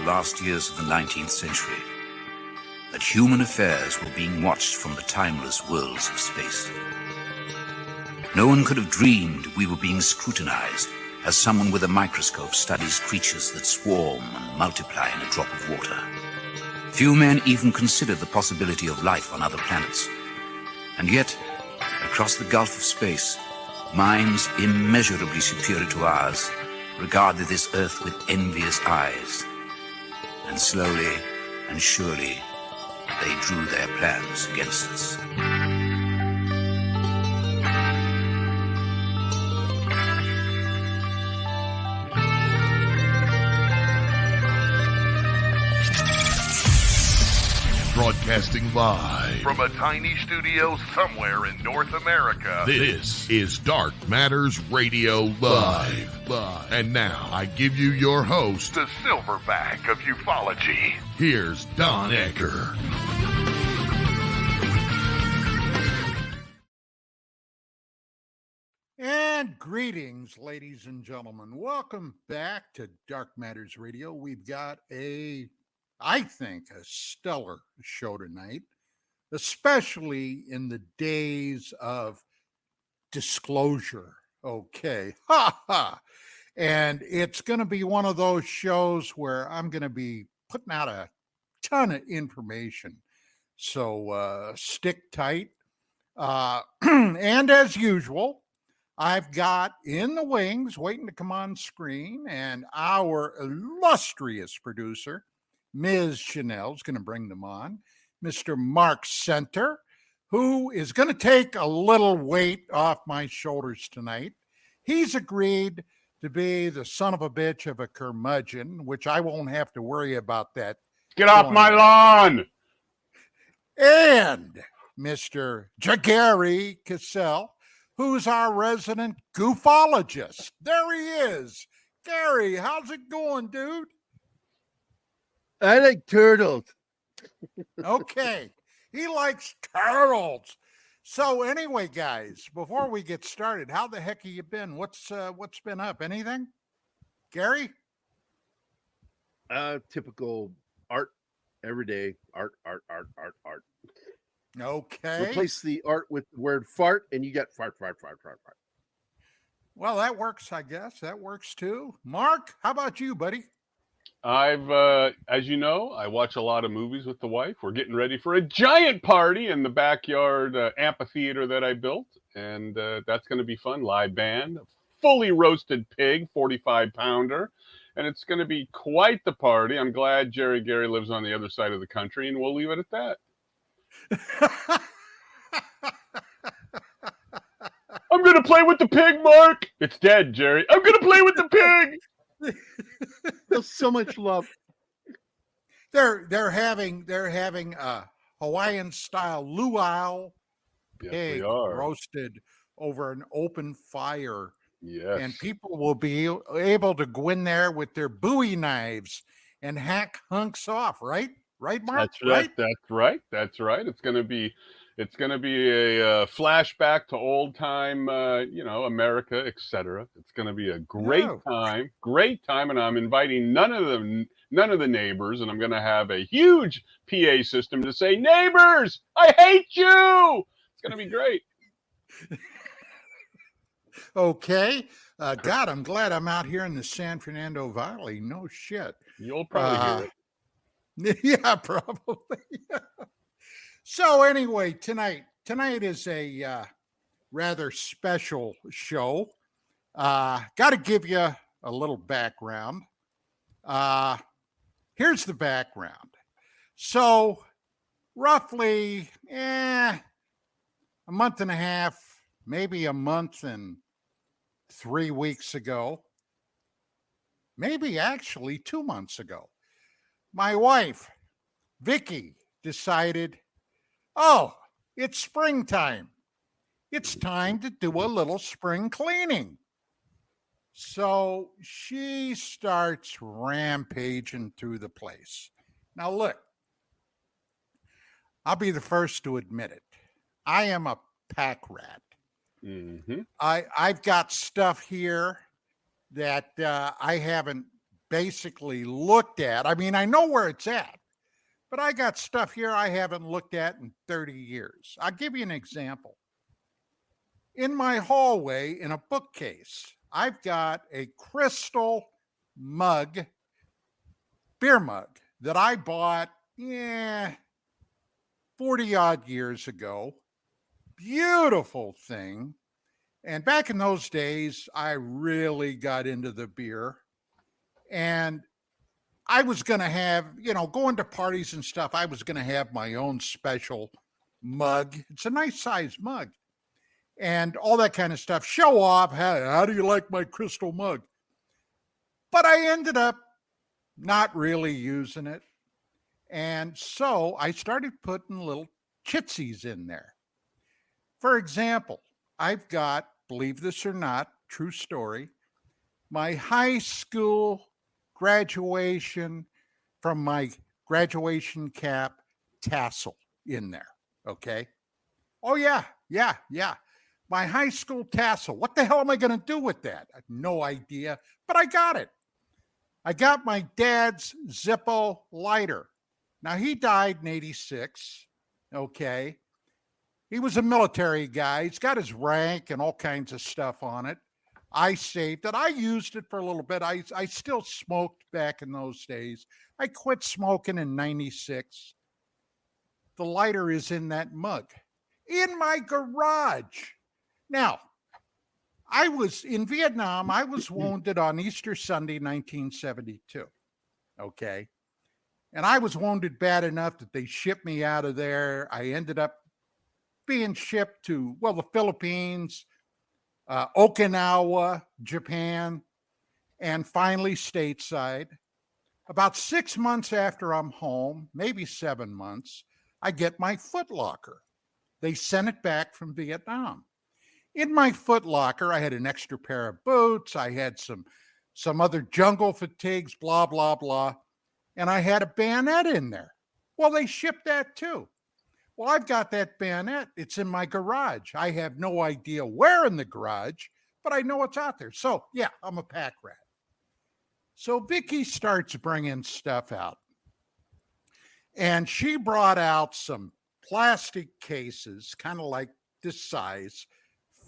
last years of the 19th century, that human affairs were being watched from the timeless worlds of space. No one could have dreamed we were being scrutinized as someone with a microscope studies creatures that swarm and multiply in a drop of water. Few men even considered the possibility of life on other planets. And yet, across the gulf of space, minds immeasurably superior to ours regarded this Earth with envious eyes. And slowly and surely, they drew their plans against us. Broadcasting live from a tiny studio somewhere in North America. This is Dark Matters Radio Live. And now I give you your host, the silverback of ufology. Here's Don Ecker. And greetings, ladies and gentlemen. Welcome back to Dark Matters Radio. We've got I think a stellar show tonight, especially in the days of disclosure. Okay. Ha ha. And it's going to be one of those shows where I'm going to be putting out a ton of information. So stick tight. And as usual, I've got in the wings waiting to come on screen, and our illustrious producer, Ms. Chanel, is going to bring them on. Mr. Mark Center, who is going to take a little weight off my shoulders tonight. He's agreed to be the son of a bitch of a curmudgeon, which I won't have to worry about that. Get off my lawn! And Mr. Gary Cassell, who's our resident goofologist. There he is. Gary, how's it going, dude? I like turtles. Okay. He likes turtles. So anyway, guys, before we get started, how the heck have you been? What's been up? Anything? Gary? Typical art every day. Art. Okay. Replace the art with the word fart and you get fart. Well, that works, I guess. That works too. Mark, how about you, buddy? I've, as you know, I watch a lot of movies with the wife. We're getting ready for a giant party in the backyard amphitheater that I built. And that's going to be fun. Live band, fully roasted pig, 45-pounder. And it's going to be quite the party. I'm glad Gary lives on the other side of the country, and we'll leave it at that. I'm going to play with the pig, Mark. It's dead, Jerry. I'm going to play with the pig. There's so much love. They're having a Hawaiian style luau pig roasted over an open fire. Yes. And people will be able to go in there with their Bowie knives and hack hunks off, right? Right, Mark? That's right. It's going to be a flashback to old time, America, etc. It's going to be a great time, and I'm inviting none of the neighbors, and I'm going to have a huge PA system to say, "Neighbors, I hate you." It's going to be great. Okay. God, I'm glad I'm out here in the San Fernando Valley. No shit. You'll probably hear it. Yeah, probably. So anyway, tonight is a rather special show. Got to give you a little background. Here's the background. So roughly a month and a half, maybe a month and 3 weeks ago, maybe actually 2 months ago, my wife, Vicky, decided, it's springtime. It's time to do a little spring cleaning. So she starts rampaging through the place. Now, look, I'll be the first to admit it. I am a pack rat. Mm-hmm. I've got stuff here that I haven't basically looked at. I mean, I know where it's at, but I got stuff here I haven't looked at in 30 years. I'll give you an example. In my hallway, in a bookcase, I've got a crystal mug, beer mug, that I bought 40 odd years ago. Beautiful thing. And back in those days, I really got into the beer. And I was going to have, going to parties and stuff, I was going to have my own special mug. It's a nice sized mug. And all that kind of stuff. Show off. How do you like my crystal mug? But I ended up not really using it. And so I started putting little chitsies in there. For example, I've got, believe this or not, true story, my high school graduation from my graduation cap tassel in there. Okay. Oh, yeah. My high school tassel. What the hell am I going to do with that? I have no idea, but I got it. I got my dad's Zippo lighter. Now, he died in 86. Okay. He was a military guy. He's got his rank and all kinds of stuff on it. I saved it. I used it for a little bit. I still smoked back in those days. I quit smoking in 96. The lighter is in that mug in my garage. Now, I was in Vietnam. I was wounded on Easter Sunday, 1972. Okay. And I was wounded bad enough that they shipped me out of there. I ended up being shipped to, the Philippines, Okinawa, Japan, and finally stateside. About 6 months after I'm home, maybe 7 months, I get my Foot Locker. They sent it back from Vietnam. In my Foot Locker, I had an extra pair of boots. I had some other jungle fatigues, blah, blah, blah. And I had a bayonet in there. Well, they shipped that too. Well, I've got that bayonet. It's in my garage. I have no idea where in the garage, but I know it's out there. So, yeah, I'm a pack rat. So Vicky starts bringing stuff out. And she brought out some plastic cases, kind of like this size,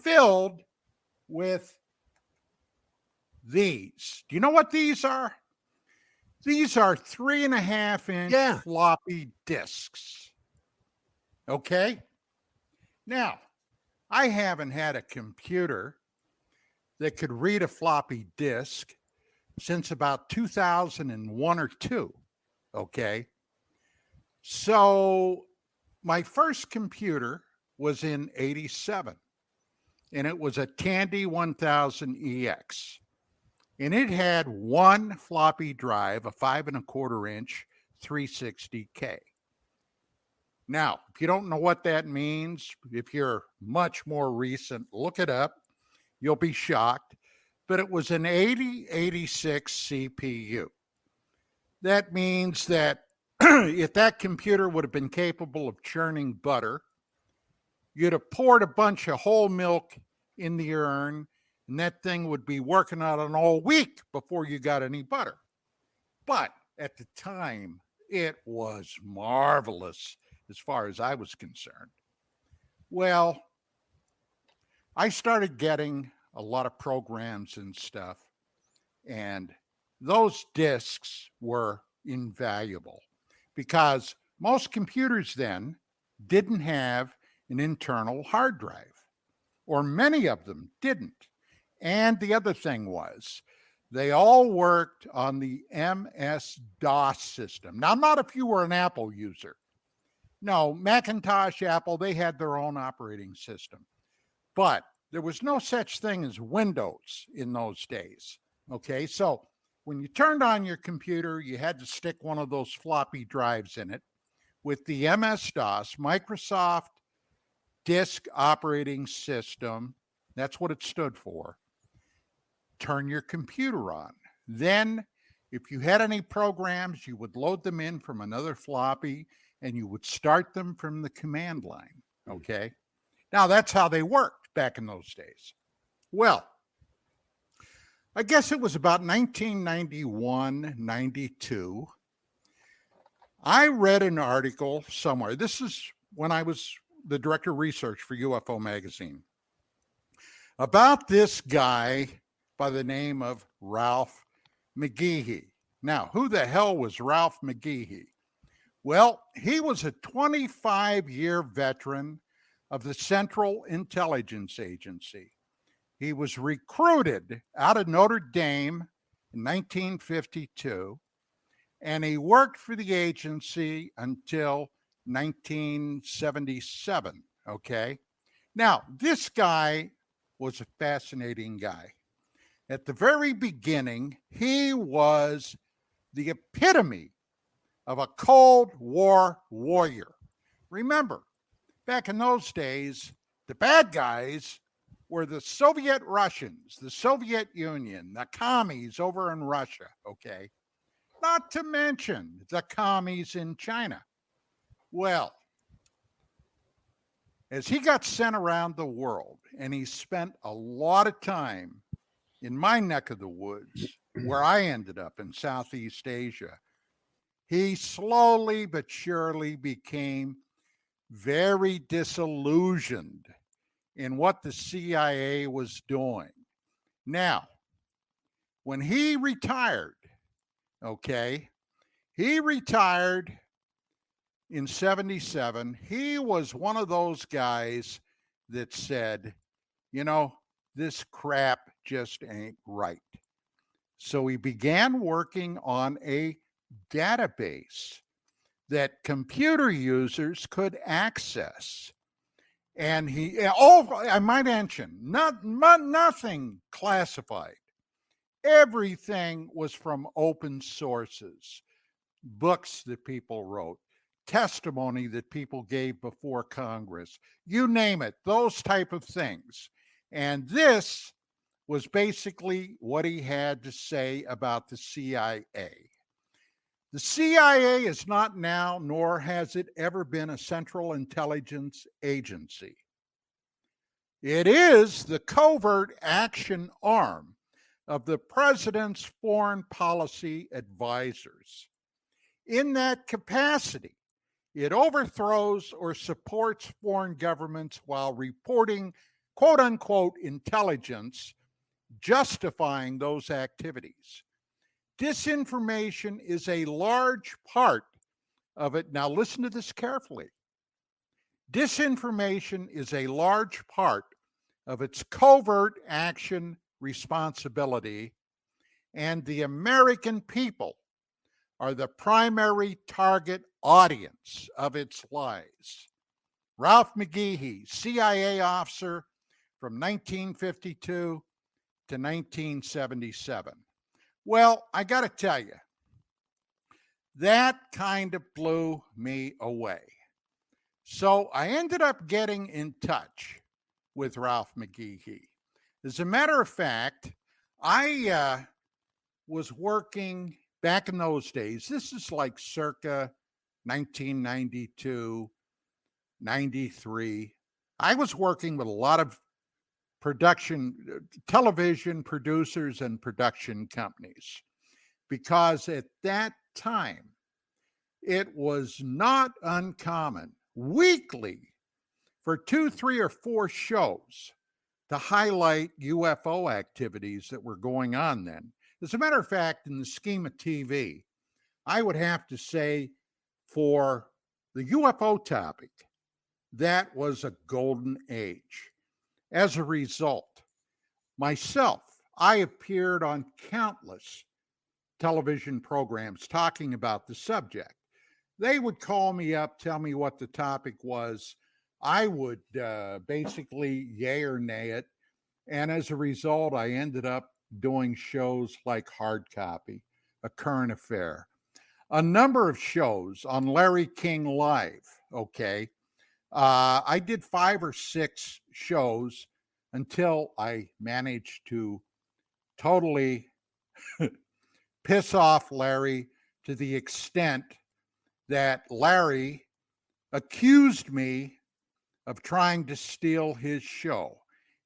filled with these. Do you know what these are? These are 3.5-inch floppy disks. Okay? Now, I haven't had a computer that could read a floppy disk since about 2001 or 2. Okay? So, my first computer was in 87, and it was a Tandy 1000EX. And it had one floppy drive, a 5.25-inch 360K. Now, if you don't know what that means, if you're much more recent, look it up. You'll be shocked. But it was an 8086 CPU. That means that if that computer would have been capable of churning butter, you'd have poured a bunch of whole milk in the urn, and that thing would be working on it all week before you got any butter. But at the time, it was marvelous as far as I was concerned. Well, I started getting a lot of programs and stuff, and those disks were invaluable because most computers then didn't have an internal hard drive, or many of them didn't. And the other thing was, they all worked on the MS-DOS system. Now, not if you were an Apple user. No, Macintosh, Apple, they had their own operating system. But there was no such thing as Windows in those days. Okay, so when you turned on your computer, you had to stick one of those floppy drives in it with the MS-DOS, Microsoft Disk Operating System. That's what it stood for. Turn your computer on. Then, if you had any programs, you would load them in from another floppy and you would start them from the command line. Okay. Now, that's how they worked back in those days. Well, I guess it was about 1991, 92. I read an article somewhere. This is when I was the director of research for UFO magazine, about this guy by the name of Ralph McGehee. Now, who the hell was Ralph McGehee? Well, he was a 25-year veteran of the Central Intelligence Agency. He was recruited out of Notre Dame in 1952, and he worked for the agency until 1977, okay? Now, this guy was a fascinating guy. At the very beginning, he was the epitome of a Cold War warrior. Remember, back in those days, the bad guys were the Soviet Russians, the Soviet Union, the commies over in Russia, okay? Not to mention the commies in China. Well, as he got sent around the world, and he spent a lot of time in my neck of the woods, where I ended up in Southeast Asia, he slowly but surely became very disillusioned in what the CIA was doing. Now, when he retired, okay, he retired in 77. He was one of those guys that said, you know, this crap just ain't right. So he began working on a database that computer users could access. And I might mention, nothing classified. Everything was from open sources, books that people wrote, testimony that people gave before Congress, you name it, those type of things. And this was basically what he had to say about the CIA. The CIA is not now, nor has it ever been, a central intelligence agency. It is the covert action arm of the president's foreign policy advisors. In that capacity, it overthrows or supports foreign governments while reporting quote unquote intelligence, justifying those activities. Disinformation is a large part of it. Now, listen to this carefully. Disinformation is a large part of its covert action responsibility, and the American people are the primary target audience of its lies. Ralph McGehee, CIA officer from 1952 to 1977. Well, I got to tell you, that kind of blew me away. So I ended up getting in touch with Ralph McGehee. As a matter of fact, I was working back in those days. This is like circa 1992, 93. I was working with a lot of television producers and production companies, because at that time, it was not uncommon weekly for 2, 3, or 4 shows to highlight UFO activities that were going on then. As a matter of fact, in the scheme of TV, I would have to say for the UFO topic, that was a golden age. As a result, myself, I appeared on countless television programs talking about the subject. They would call me up, tell me what the topic was. I would basically yay or nay it. And as a result, I ended up doing shows like Hard Copy, A Current Affair, a number of shows on Larry King Live, okay? I did 5 or 6 shows until I managed to totally piss off Larry to the extent that Larry accused me of trying to steal his show.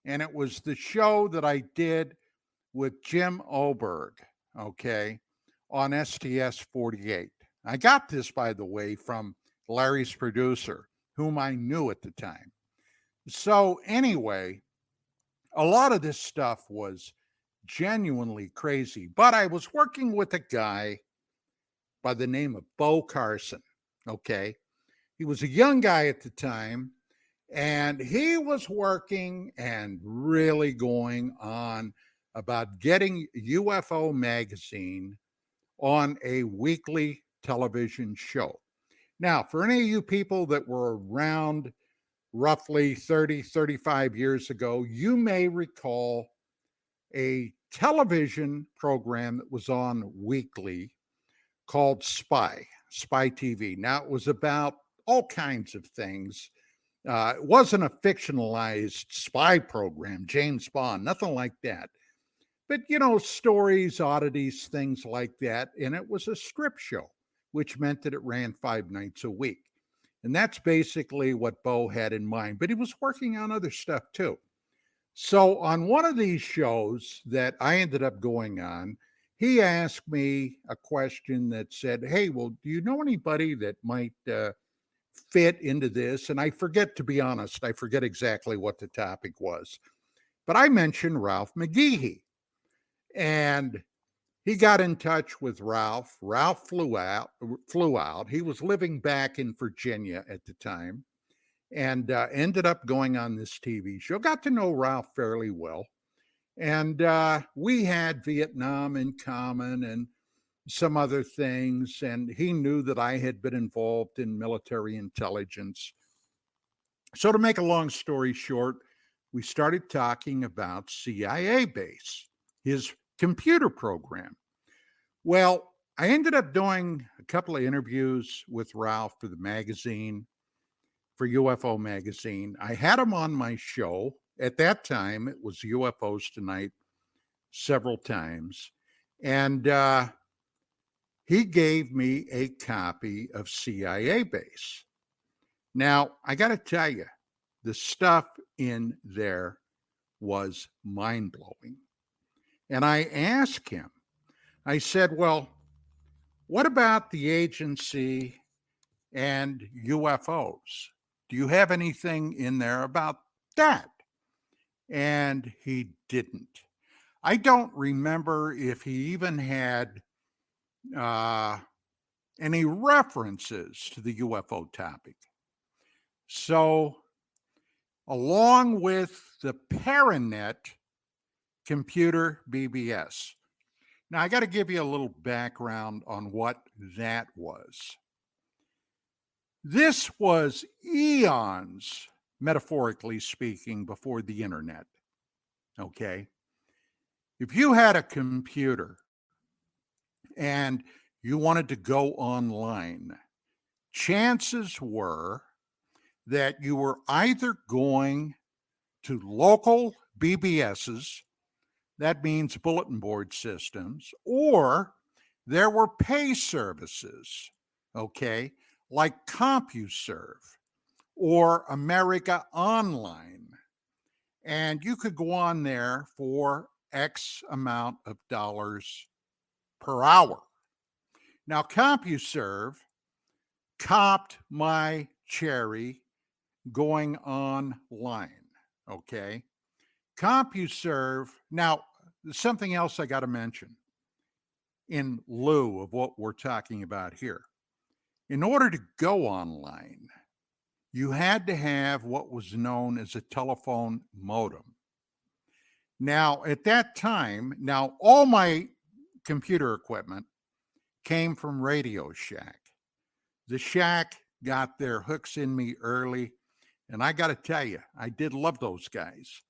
And it was the show that I did with Jim Oberg, okay, on STS 48. I got this, by the way, from Larry's producer, whom I knew at the time. So, anyway, a lot of this stuff was genuinely crazy, but I was working with a guy by the name of Bo Carson, okay? He was a young guy at the time, and he was working and really going on about getting UFO magazine on a weekly television show. Now, for any of you people that were around roughly 30, 35 years ago, you may recall a television program that was on weekly called Spy TV. Now, it was about all kinds of things. It wasn't a fictionalized spy program, James Bond, nothing like that. But, stories, oddities, things like that. And it was a strip show, which meant that it ran 5 nights a week. And that's basically what Bo had in mind. But he was working on other stuff too. So on one of these shows that I ended up going on, he asked me a question that said, hey, well, do you know anybody that might fit into this? And I forget, to be honest, I forget exactly what the topic was. But I mentioned Ralph McGehee. And he got in touch with Ralph. Ralph flew out. He was living back in Virginia at the time and ended up going on this TV show. Got to know Ralph fairly well. And we had Vietnam in common and some other things. And he knew that I had been involved in military intelligence. So to make a long story short, we started talking about CIA base, his computer program. Well, I ended up doing a couple of interviews with Ralph for the magazine, for UFO magazine. I had him on my show. At that time, it was UFOs Tonight several times. And he gave me a copy of CIA base. Now, I got to tell you, the stuff in there was mind-blowing. And I asked him, I said, well, what about the agency and UFOs? Do you have anything in there about that? And he didn't. I don't remember if he even had any references to the UFO topic. So, along with the Paranet computer BBS. Now, I got to give you a little background on what that was. This was eons, metaphorically speaking, before the internet. Okay? If you had a computer and you wanted to go online, chances were that you were either going to local BBSs, that means bulletin board systems, or there were pay services, okay, like CompuServe or America Online. And you could go on there for X amount of dollars per hour. Now, CompuServe copped my cherry going online, okay? CompuServe, now, something else I got to mention in lieu of what we're talking about here. In order to go online, you had to have what was known as a telephone modem. Now, at that time, all my computer equipment came from Radio Shack. The Shack got their hooks in me early, and I got to tell you, I did love those guys.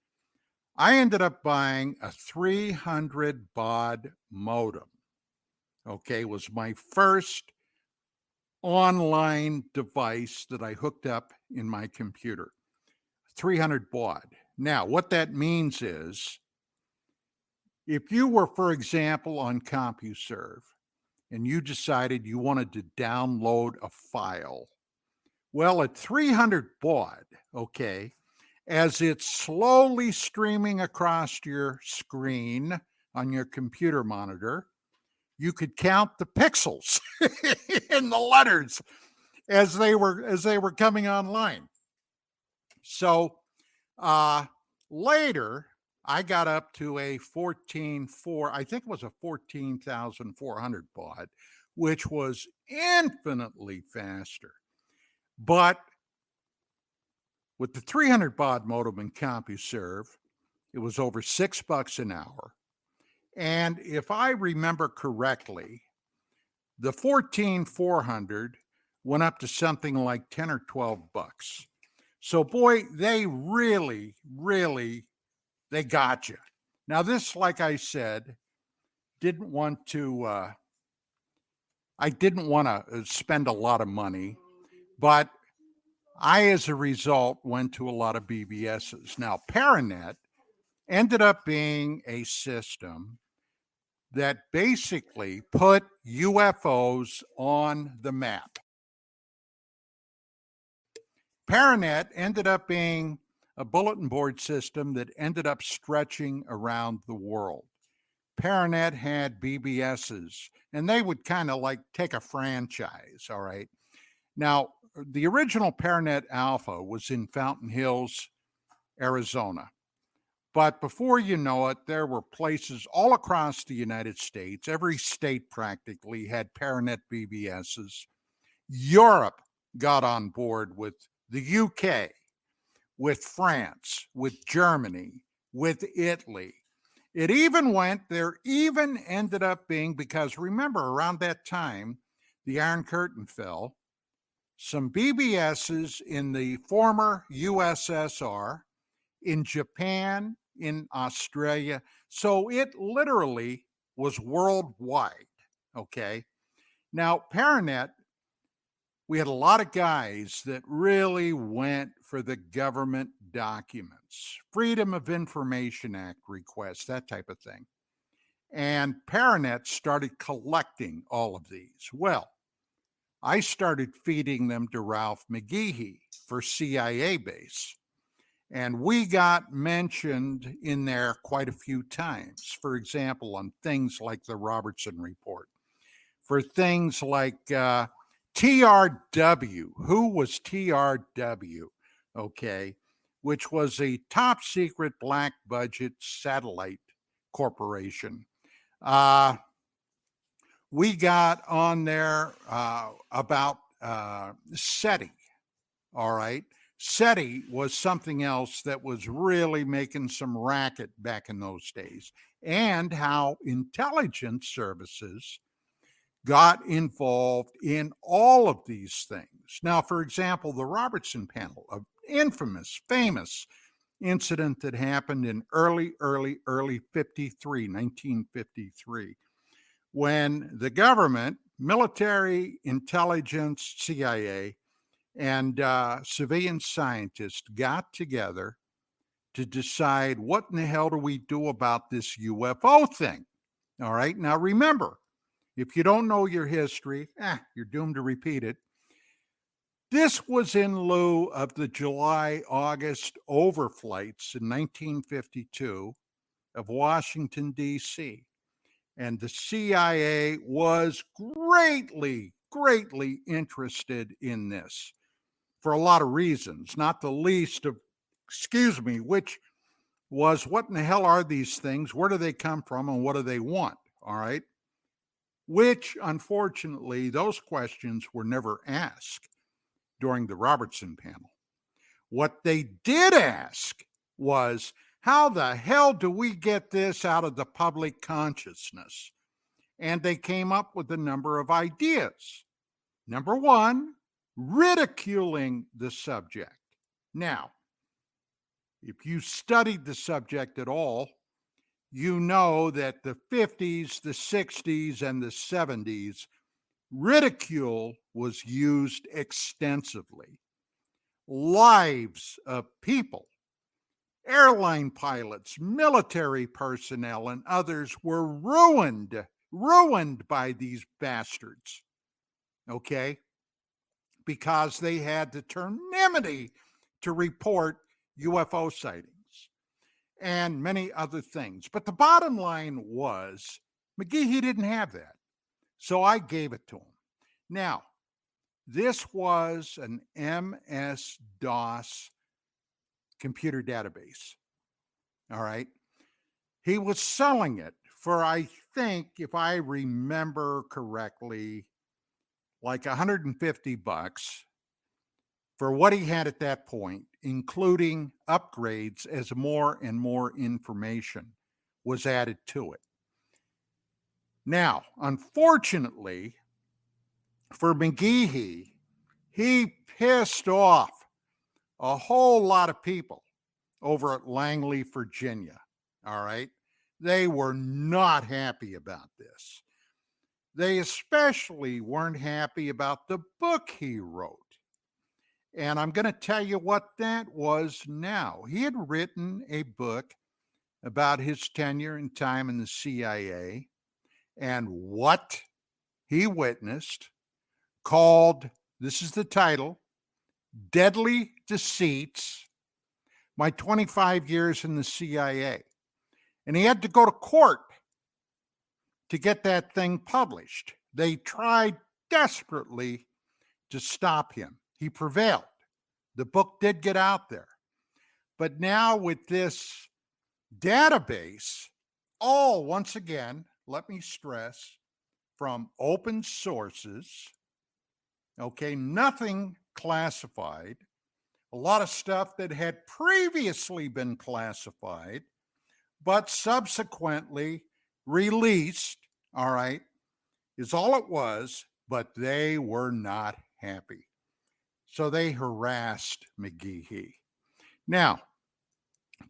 I ended up buying a 300 baud modem. Okay, was my first online device that I hooked up in my computer. 300 baud. Now, what that means is, if you were, for example, on CompuServe and you decided you wanted to download a file, well, at 300 baud, okay, as it's slowly streaming across your screen, on your computer monitor, you could count the pixels in the letters as they were coming online. So later, I got up to a 14.4, I think it was a 14,400 baud, which was infinitely faster. But with the 300 baud modem in CompuServe, it was over $6 an hour. And if I remember correctly, the 14,400 went up to something like 10 or 12 bucks. So boy, they really, they got you. Now this, like I said, I didn't want to spend a lot of money, but I, as a result, went to a lot of BBSs. Now, Paranet ended up being a system that basically put UFOs on the map. Paranet ended up being a bulletin board system that ended up stretching around the world. Paranet had BBSs, and they would kind of like take a franchise, all right? Now, the original Paranet Alpha was in Fountain Hills, Arizona. But before you know it, there were places all across the United States. Every state practically had Paranet BBSs. Europe got on board with the UK, with France, with Germany, with Italy. There even ended up being, because remember, around that time, the Iron Curtain fell, some BBSs in the former USSR, in Japan, in Australia. So it literally was worldwide, okay? Now, Paranet, we had a lot of guys that really went for the government documents, Freedom of Information Act requests, that type of thing. And Paranet started collecting all of these. Well, I started feeding them to Ralph McGehee for CIA base. And we got mentioned in there quite a few times. For example, on things like the Robertson Report. For things like TRW. Who was TRW? Okay. Which was a top secret black budget satellite corporation. We got on there about SETI, all right? SETI was something else that was really making some racket back in those days, and how intelligence services got involved in all of these things. Now, for example, the Robertson panel, an infamous, famous incident that happened in early 1953, when the government, military intelligence, CIA, and civilian scientists got together to decide what in the hell do we do about this UFO thing. All right. Now, remember, if you don't know your history, you're doomed to repeat it. This was in lieu of the July-August overflights in 1952 of Washington, D.C. And the CIA was greatly interested in this for a lot of reasons, not the least of, which was, what in the hell are these things? Where do they come from? And what do they want? All right. Which, unfortunately, those questions were never asked during the Robertson panel. What they did ask was, how the hell do we get this out of the public consciousness? And they came up with a number of ideas. Number one, ridiculing the subject. Now, if you studied the subject at all, you know that the 50s, the 60s, and the 70s, ridicule was used extensively. Lives of people, airline pilots, military personnel, and others were ruined by these bastards, okay? Because they had the temerity to report UFO sightings. and many other things. But the bottom line was McGehee didn't have that. So I gave it to him. Now, this was an MS-DOS computer database. All right. He was selling it for, I think, if I remember correctly, like $150 for what he had at that point, including upgrades as more and more information was added to it. Now, unfortunately for McGehee, he pissed off a whole lot of people over at Langley, Virginia. All right. They were not happy about this. They especially weren't happy about the book he wrote. And I'm going to tell you what that was now. He had written a book about his tenure and time in the CIA and what he witnessed, called, this is the title, Deadly Deceits, My 25 Years in the CIA. And he had to go to court to get that thing published. They tried desperately to stop him. He prevailed. The book did get out there. But now with this database, all, once again, let me stress, from open sources, okay, nothing classified, a lot of stuff that had previously been classified, but subsequently released, all right, is all it was, but they were not happy. So they harassed McGehee. Now,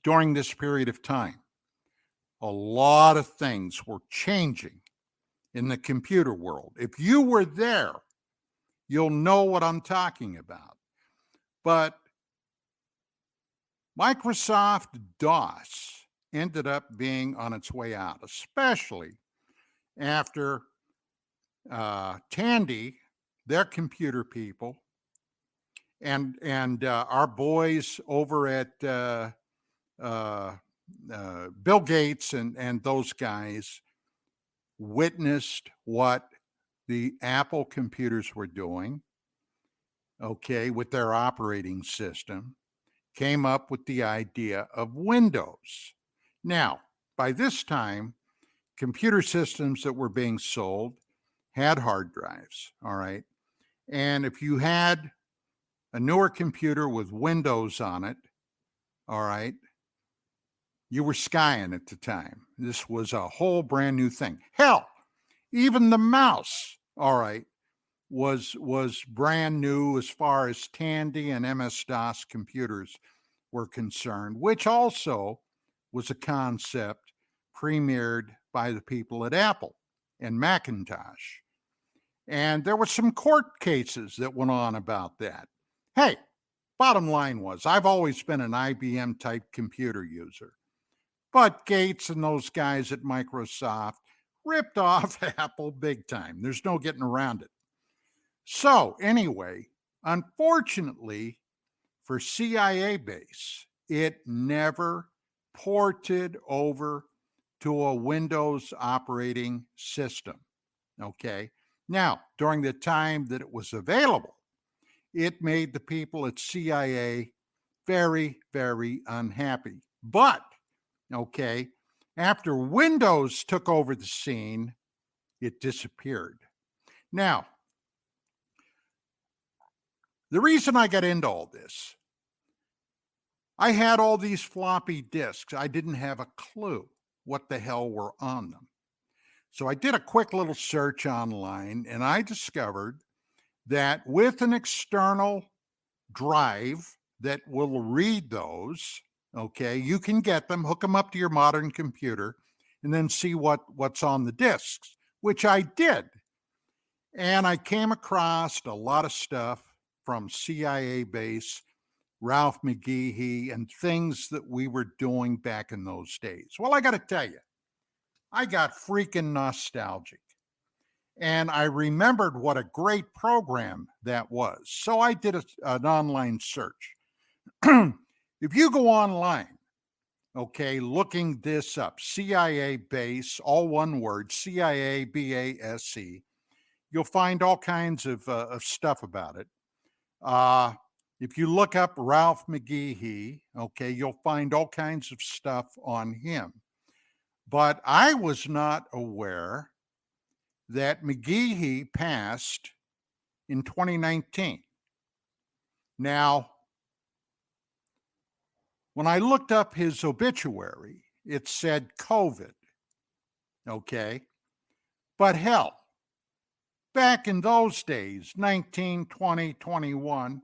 during this period of time, a lot of things were changing in the computer world. If you were there, you'll know what I'm talking about. But Microsoft DOS ended up being on its way out, especially after Tandy, their computer people, and our boys over at Bill Gates and those guys witnessed what the Apple computers were doing, okay, with their operating system, came up with the idea of Windows. Now, by this time, computer systems that were being sold had hard drives, all right? And if you had a newer computer with Windows on it, all right, you were skying at the time. This was a whole brand new thing. Hell, even the mouse, all right, was brand new as far as Tandy and MS-DOS computers were concerned, which also was a concept premiered by the people at Apple and Macintosh. And there were some court cases that went on about that. Hey, bottom line was, I've always been an IBM type computer user. But Gates and those guys at Microsoft ripped off Apple big time. There's no getting around it. So anyway, unfortunately for CIA base, it never ported over to a Windows operating system. Okay. Now, during the time that it was available, it made the people at CIA very, very unhappy. But, okay, after Windows took over the scene, it disappeared. Now, the reason I got into all this, I had all these floppy disks. I didn't have a clue what the hell were on them. So I did a quick little search online, and I discovered that with an external drive that will read those, okay, you can get them, hook them up to your modern computer, and then see what's on the disks, which I did. And I came across a lot of stuff from CIA base, Ralph McGehee, and things that we were doing back in those days. Well, I got to tell you, I got freaking nostalgic. And I remembered what a great program that was. So I did an online search. If you go online okay, looking this up, CIA base, all one word, CIA BASE, you'll find all kinds of stuff about it. If you look up Ralph McGehee, okay, you'll find all kinds of stuff on him. But I was not aware that McGehee passed in 2019. Now, when I looked up his obituary, it said COVID, okay? But hell, back in those days, 19, 20, 21,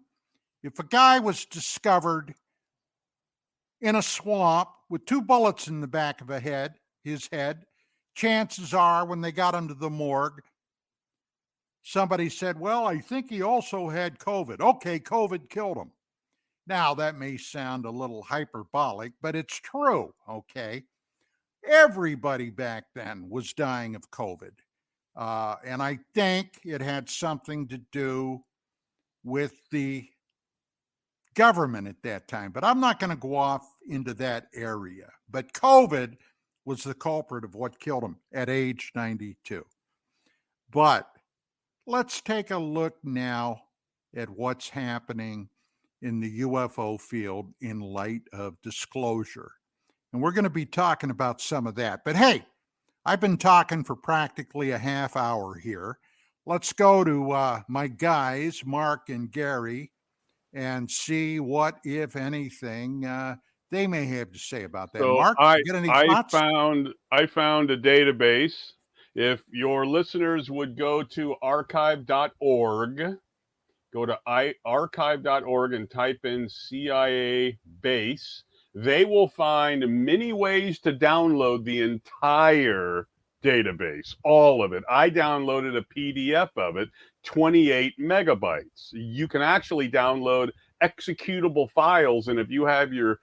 if a guy was discovered in a swamp with 2 bullets in the back of his head, chances are when they got him to the morgue, somebody said, well, I think he also had COVID. Okay, COVID killed him. Now, that may sound a little hyperbolic, but it's true, okay? Everybody back then was dying of COVID. And I think it had something to do with the government at that time. But I'm not going to go off into that area. But COVID was the culprit of what killed him at age 92. But let's take a look now at what's happening in the UFO field in light of disclosure. And we're going to be talking about some of that. But hey, I've been talking for practically a half hour here. Let's go to my guys, Mark and Gary, and see what, if anything, they may have to say about that. So Mark, you got any thoughts? I found a database. If your listeners would go to archive.org, go to archive.org and type in CIA base, they will find many ways to download the entire database, all of it. I downloaded a PDF of it, 28 megabytes. You can actually download executable files, and if you have your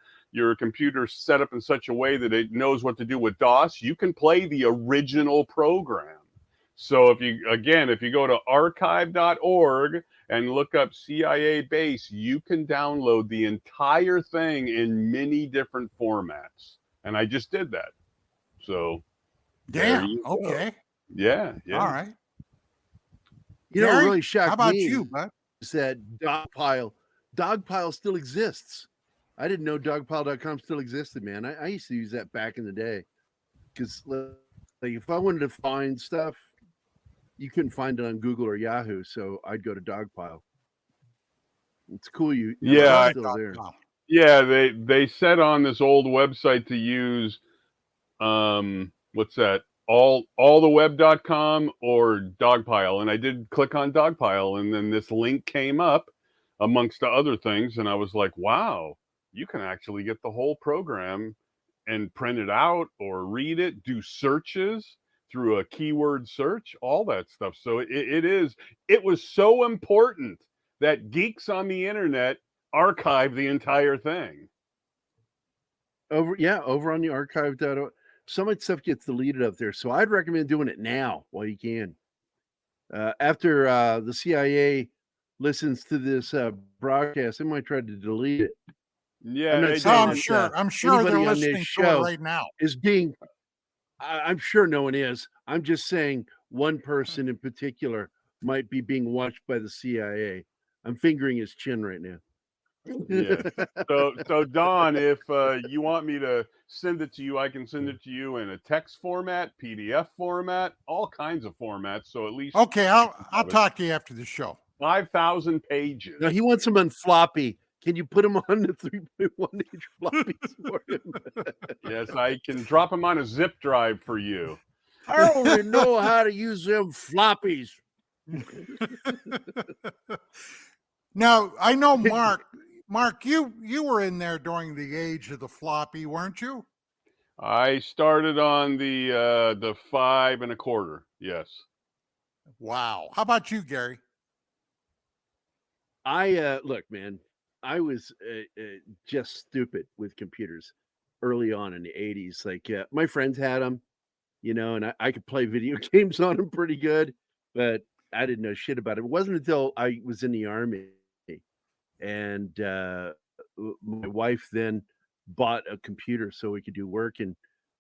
computer set up in such a way that it knows what to do with DOS, you can play the original program. So if you go to archive.org and look up CIA base, you can download the entire thing in many different formats. And I just did that. So damn, okay. Yeah. All right. You know what really shocked how about me you, bud? is that Dogpile still exists. I didn't know dogpile.com still existed, man. I used to use that back in the day. Because like if I wanted to find stuff, you couldn't find it on Google or Yahoo, so I'd go to Dogpile. It's cool. Yeah, still there. Yeah, they said on this old website to use what's that? Alltheweb.com or Dogpile, and I did click on Dogpile, and then this link came up amongst the other things, and I was like, wow, you can actually get the whole program and print it out or read it, do searches through a keyword search, all that stuff. So it was so important that geeks on the internet archive the entire thing. Over on the archive.org. So much stuff gets deleted up there. So I'd recommend doing it now while you can. After the CIA listens to this broadcast, they might try to delete it. Yeah, I'm sure they're listening to it right now. I'm sure no one is. I'm just saying one person in particular might be being watched by the CIA. I'm fingering his chin right now. Yeah. So Don, if you want me to send it to you, I can send it to you in a text format, PDF format, all kinds of formats. So at least okay, I'll talk to you after the show. 5,000 pages. No, he wants them on floppy. Can you put them on the 3.1 inch floppies for him? Yes, I can drop them on a zip drive for you. I only know how to use them floppies. Now, I know Mark, you were in there during the age of the floppy, weren't you? I started on the 5 1/4. Yes. Wow. How about you, Gary? Look, man, I was just stupid with computers early on in the 80s. Like my friends had them, and I could play video games on them pretty good, but I didn't know shit about it. It wasn't until I was in the Army and my wife then bought a computer so we could do work, and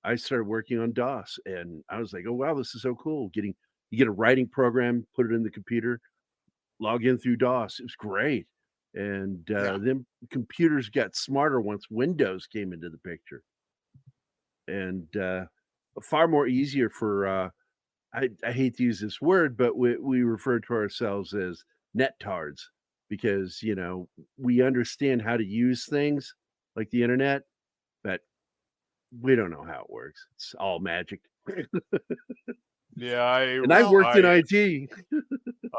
I started working on DOS, and I was like, "Oh wow, this is so cool!" You get a writing program, put it in the computer, log in through DOS. It was great, and Yeah. then computers got smarter once Windows came into the picture, and far more easier for. I hate to use this word, but we refer to ourselves as nettards because we understand how to use things like the internet, but we don't know how it works. It's all magic. Yeah, I And I Well, worked in I IT.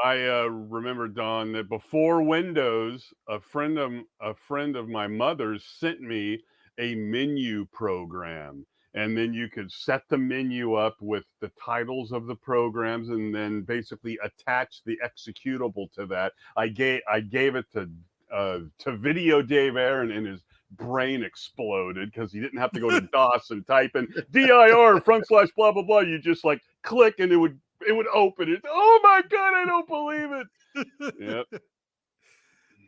I remember, Don, that before Windows, a friend of my mother's sent me a menu program, and then you could set the menu up with the titles of the programs, and then basically attach the executable to that. I gave it to Video Dave Aaron, and his brain exploded because he didn't have to go to DOS and type in dir / blah blah blah. You just like click, and it would open it. Oh my God, I don't believe it. Yep.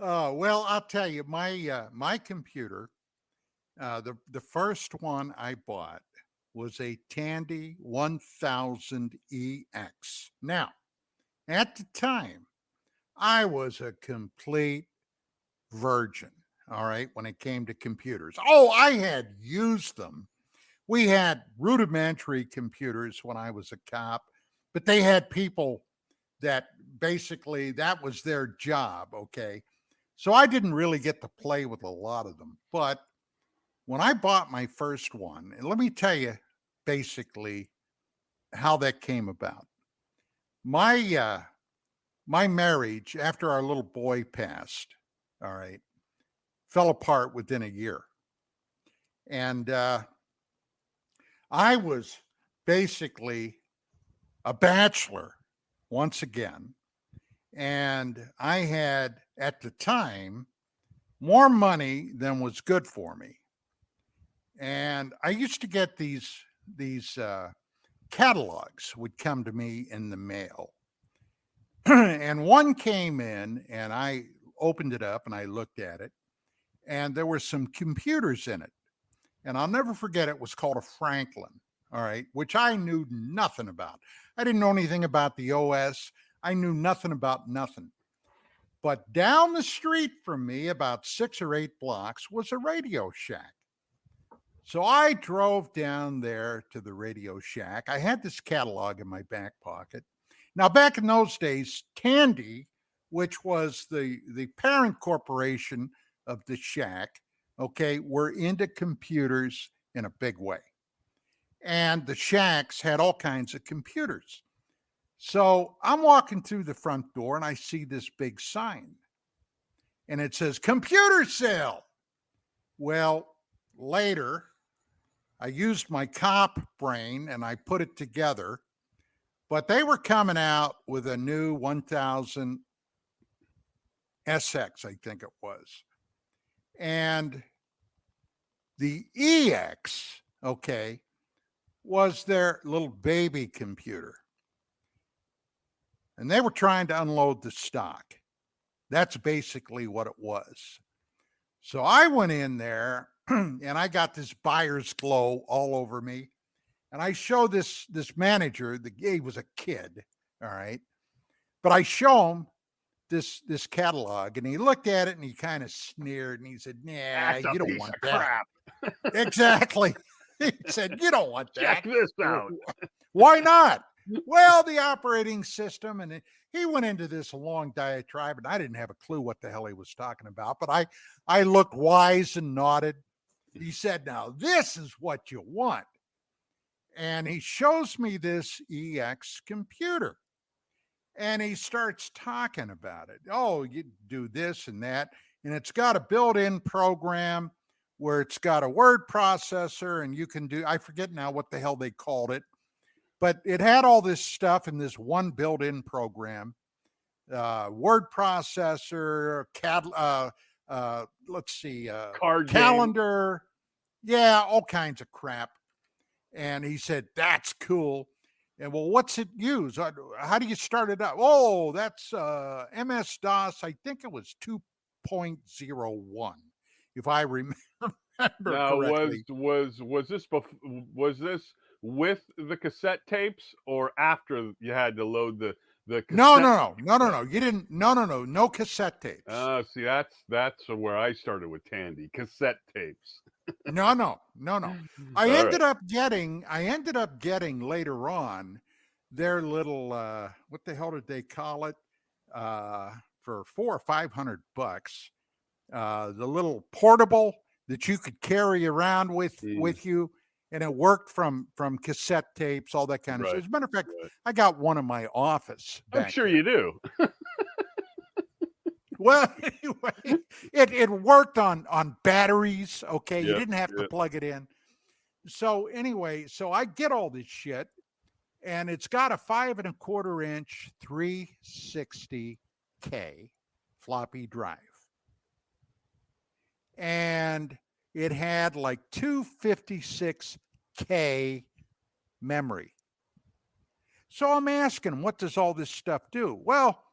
well, I'll tell you, my computer, the first one I bought was a Tandy 1000EX. Now, at the time, I was a complete virgin. All right, when it came to computers. Oh, I had used them. We had rudimentary computers when I was a cop, but they had people that basically that was their job. Okay. So I didn't really get to play with a lot of them. But when I bought my first one, and let me tell you basically how that came about. My my marriage after our little boy passed, all right, fell apart within a year. And I was basically a bachelor once again. And I had at the time more money than was good for me. And I used to get these catalogs would come to me in the mail. And one came in and I opened it up and I looked at it and there were some computers in it. And I'll never forget it was called a Franklin, all right, which I knew nothing about. I didn't know anything about the OS. I knew nothing about nothing. But down the street from me, about 6 or 8 blocks, was a Radio Shack. So I drove down there to the Radio Shack. I had this catalog in my back pocket. Now, back in those days, Tandy, which was the parent corporation of the Shack, okay, were into computers in a big way. And the Shacks had all kinds of computers. So I'm walking through the front door and I see this big sign and it says computer sale. Well, later, I used my cop brain and I put it together, but they were coming out with a new 1000 SX, I think it was. And the EX, okay, was their little baby computer. And they were trying to unload the stock. That's basically what it was. So I went in there and I got this buyer's glow all over me. And I show this manager, he was a kid, all right. But I show him this catalog and he looked at it and he kind of sneered and he said, "Nah, That's a you don't piece want of that." crap. Exactly. He said, "You don't want that. Check this out. Why not?" Well, the operating system, and he went into this long diatribe, and I didn't have a clue what the hell he was talking about, but I looked wise and nodded. He said, "Now this is what you want." And he shows me this EX computer. And he starts talking about it. Oh, you do this and that. And it's got a built-in program where it's got a word processor and you can do, I forget now what the hell they called it, but it had all this stuff in this one built-in program, word processor, let's see, Card game. calendar, yeah, all kinds of crap. And he said, "That's cool." And well, what's it use? How do you start it up? Oh, that's MS-DOS. I think it was 2.01, if I remember remember Now, correctly. was this with the cassette tapes or after you had to load the No, cassette? You didn't. No cassette tapes. See, that's where I started with Tandy, cassette tapes. No. I All right. ended up getting later on their little what the hell did they call it? For $400 or $500. The little portable that you could carry around with you, and it worked from cassette tapes, all that kind of stuff. Right. As a matter of fact, Right. I got one in my office I'm back sure there. you do. Well, anyway, it worked on batteries. Okay, you Yep. didn't have to Yep. plug it in. So anyway, so I get all this shit, and it's got a 5.25-inch 360K floppy drive, and it had like 256K memory. So I'm asking, what does all this stuff do? Well,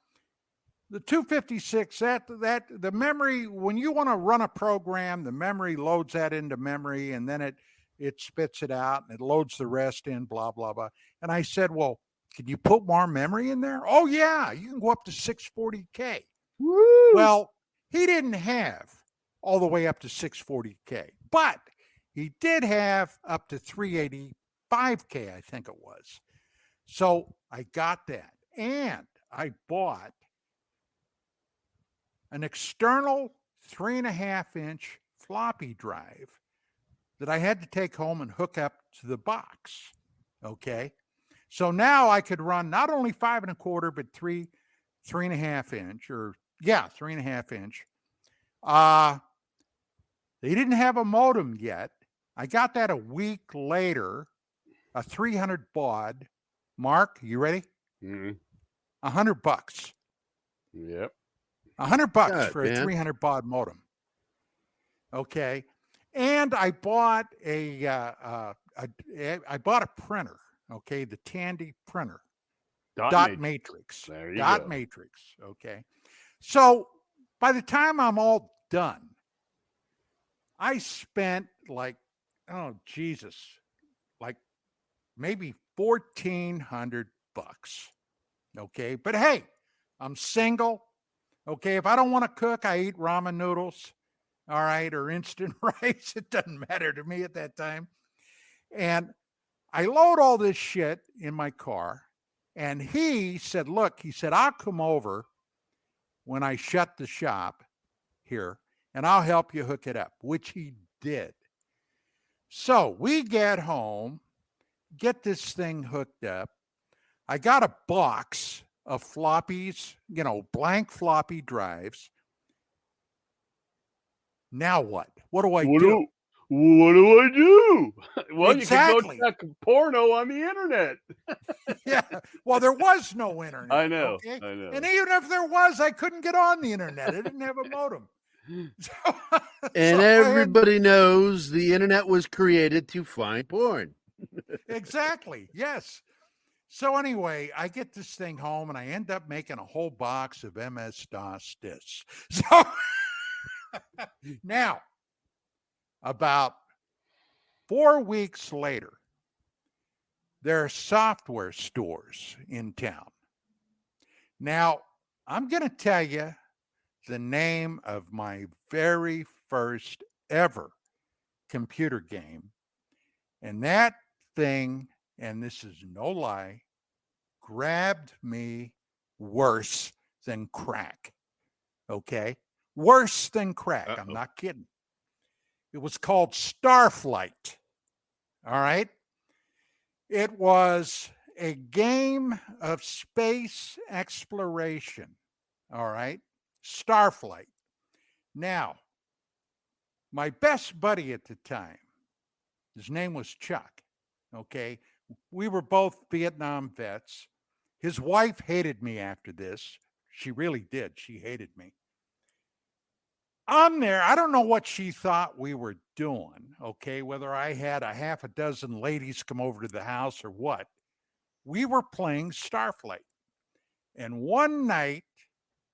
the 256, that the memory, when you want to run a program, the memory loads that into memory, and then it spits it out and it loads the rest in, blah, blah, blah. And I said, well, can you put more memory in there? Oh, yeah, you can go up to 640K. Woo! Well, he didn't have all the way up to 640K, but he did have up to 385K, I think it was. So I got that, and I bought an external 3.5-inch floppy drive that I had to take home and hook up to the box. Okay. So now I could run not only 5.25, but 3.5-inch, or 3.5-inch. They didn't have a modem yet. I got that a week later, a 300 baud. Mark, you ready? Mm-hmm. $100. Yep. $100 God, for a man. 300 baud modem. Okay. And I bought I bought a printer. Okay. The Tandy printer. Dot matrix. There you Dot go. matrix. Okay. So by the time I'm all done, I spent like, oh Jesus, like maybe $1,400. Okay. But hey, I'm single. Okay. If I don't want to cook, I eat ramen noodles. All right. Or instant rice. It doesn't matter to me at that time. And I load all this shit in my car. And he said, look, I'll come over when I shut the shop here and I'll help you hook it up, which he did. So we get home, get this thing hooked up. I got a box of floppies, blank floppy drives. Now what? What do I do? What do I do? Well, Exactly. You could go check porno on the internet. Yeah. Well, there was no internet. I know. Okay. I know. And even if there was, I couldn't get on the internet. I didn't have a modem. And everybody knows the internet was created to find porn. Exactly. Yes. So anyway, I get this thing home and I end up making a whole box of MS-DOS discs. So now, about 4 weeks later, there are software stores in town. Now, I'm going to tell you the name of my very first ever computer game. And that thing, and this is no lie, grabbed me worse than crack. Okay? Worse than crack. Uh-oh. I'm not kidding. It was called Starflight. All right? It was a game of space exploration. All right? Starflight. Now, my best buddy at the time, his name was Chuck. Okay? We were both Vietnam vets. His wife hated me after this. She really did. She hated me. I'm there. I don't know what she thought we were doing, okay, whether I had a half a dozen ladies come over to the house or what. We were playing Starflight. And one night,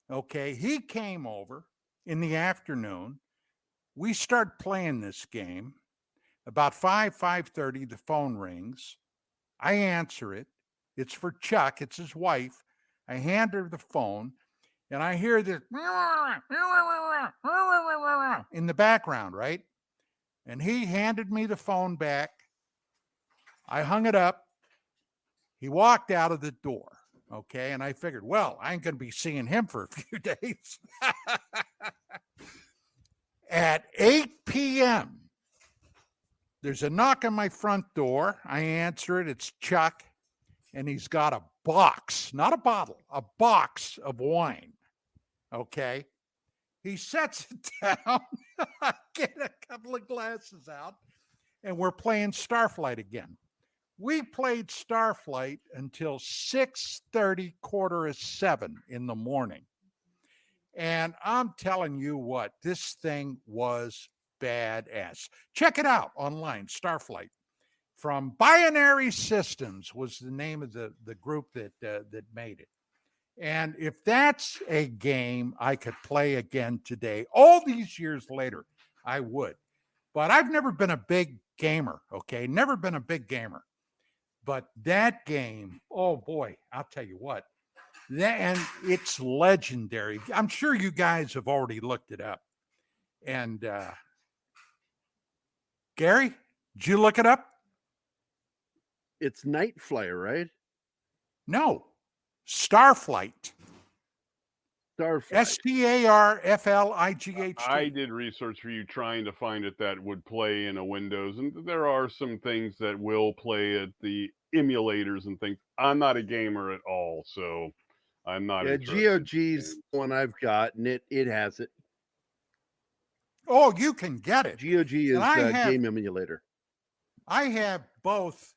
okay, he came over in the afternoon We start playing this game. About 5:30, the phone rings. I answer it. It's for Chuck. It's his wife. I hand her the phone, and I hear this in the background, right? And he handed me the phone back. I hung it up. He walked out of the door. Okay. And I figured, well, I ain't going to be seeing him for a few days. At 8 p.m., there's a knock on my front door. I answer it. It's Chuck. And he's got a box, not a bottle, a box of wine. Okay. He sets it down, get a couple of glasses out, and we're playing Starflight again. We played Starflight until 6:30, 6:45 in the morning. And I'm telling you what, this thing was badass. Check it out online, Starflight. From Binary Systems was the name of the group that made it. And if that's a game I could play again today, all these years later, I would. But I've never been a big gamer, okay? Never been a big gamer. But that game, oh boy, I'll tell you what. And it's legendary. I'm sure you guys have already looked it up. And Gary, did you look it up? It's Night Flyer, right? No, Starflight. Starflight. Starflight. I did research for you trying to find it that would play in a Windows, and there are some things that will play at the emulators and things. I'm not a gamer at all, so I'm not. Yeah, GOG's the one I've got, and it has it. Oh, you can get it. GOG is a game emulator. I have both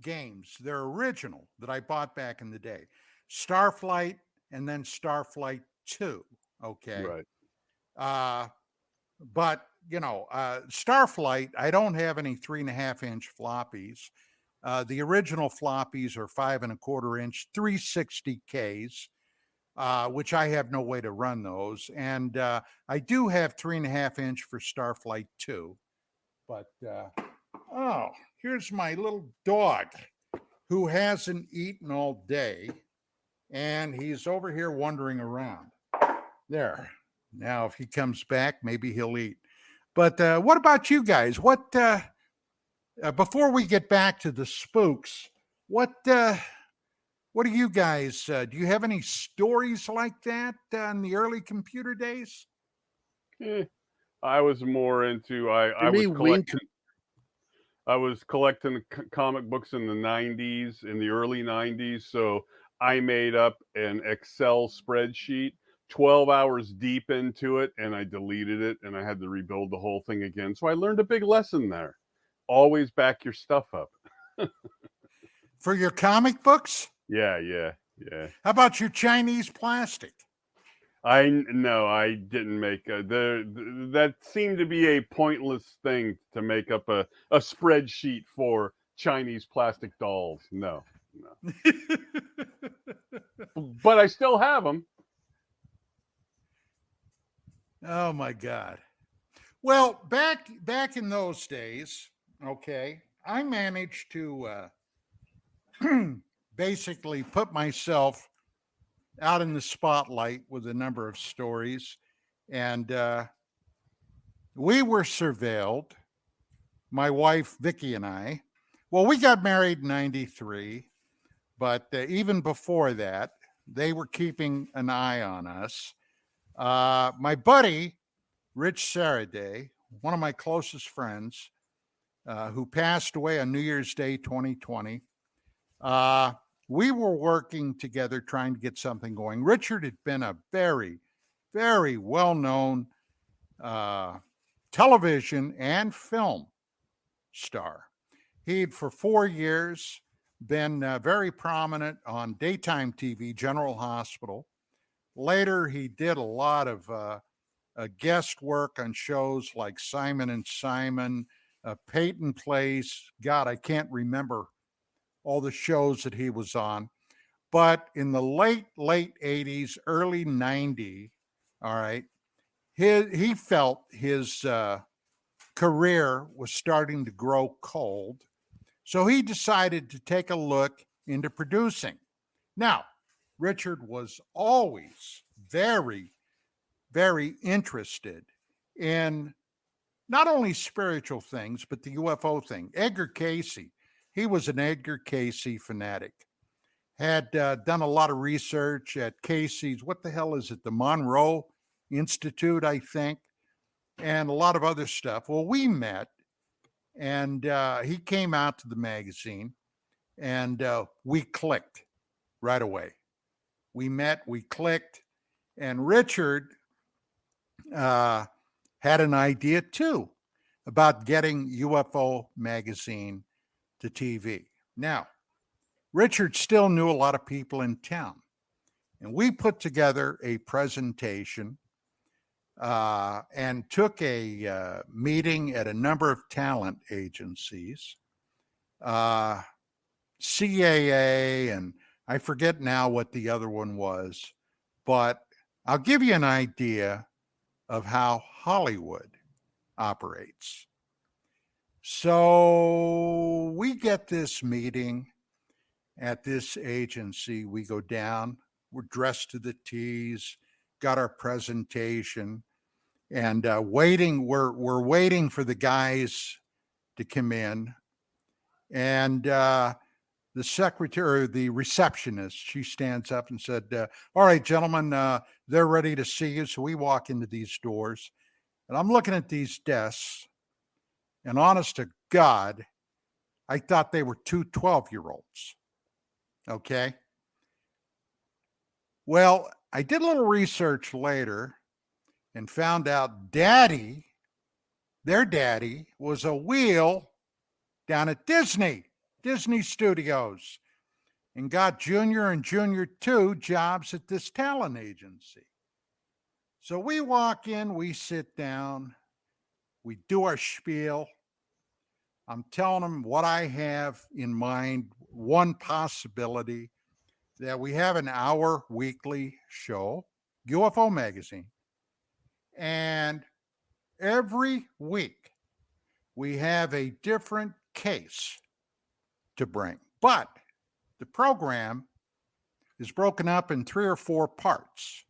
games. They're original that I bought back in the day. Starflight and then Starflight 2. Okay. Right. But, Starflight, I don't have any 3.5-inch floppies. The original floppies are 5.25-inch 360Ks, which I have no way to run those. And I do have 3.5-inch for Starflight 2. But, here's my little dog who hasn't eaten all day. And he's over here wandering around. There. Now, if he comes back, maybe he'll eat. But what about you guys? What before we get back to the spooks, what do you guys do? You have any stories like that in the early computer days? I was more into I was collecting comic books in the 90s, in the early 90s. So I made up an Excel spreadsheet 12 hours deep into it, and I deleted it, and I had to rebuild the whole thing again. So I learned a big lesson there. Always back your stuff up. For your comic books? Yeah. How about your Chinese plastic? I didn't make that seemed to be a pointless thing to make up a spreadsheet for Chinese plastic dolls. No. But I still have them. Oh my God. Well, back in those days, okay, I managed to basically put myself out in the spotlight with a number of stories. And we were surveilled, my wife, Vicki, and I. Well, we got married in 93, but even before that, they were keeping an eye on us. My buddy, Rich Saraday, one of my closest friends, who passed away on New Year's Day 2020, we were working together trying to get something going. Richard had been a very, very well-known television and film star. He'd, for 4 years, been very prominent on daytime TV, General Hospital. Later, he did a lot of guest work on shows like Simon and Simon, Peyton Place. God, I can't remember all the shows that he was on. But in the late 80s, early 90s, all right, he felt his career was starting to grow cold. So he decided to take a look into producing. Now, Richard was always very, very interested in not only spiritual things, but the UFO thing. Edgar Casey, he was an Edgar Casey fanatic. Had done a lot of research at Casey's, what the hell is it? The Monroe Institute, I think, and a lot of other stuff. Well, we met, and he came out to the magazine, and we clicked right away. We met, we clicked, and Richard had an idea too about getting UFO magazine to TV. Now, Richard still knew a lot of people in town, and we put together a presentation and took a meeting at a number of talent agencies, CAA, and I forget now what the other one was, but I'll give you an idea of how Hollywood operates. So we get this meeting at this agency. We go down, we're dressed to the T's, got our presentation, and we're waiting for the guys to come in. And the secretary, the receptionist, she stands up and said, all right, gentlemen, they're ready to see you. So we walk into these doors, and I'm looking at these desks, and honest to God, I thought they were two 12-year-olds. Okay. Well, I did a little research later and found out their daddy was a wheel down at Disney Studios, and got Junior and Junior 2 jobs at this talent agency. So we walk in, we sit down, we do our spiel. I'm telling them what I have in mind, one possibility, that we have an hour weekly show, UFO magazine, and every week we have a different case to bring. But the program is broken up in 3 or 4 parts.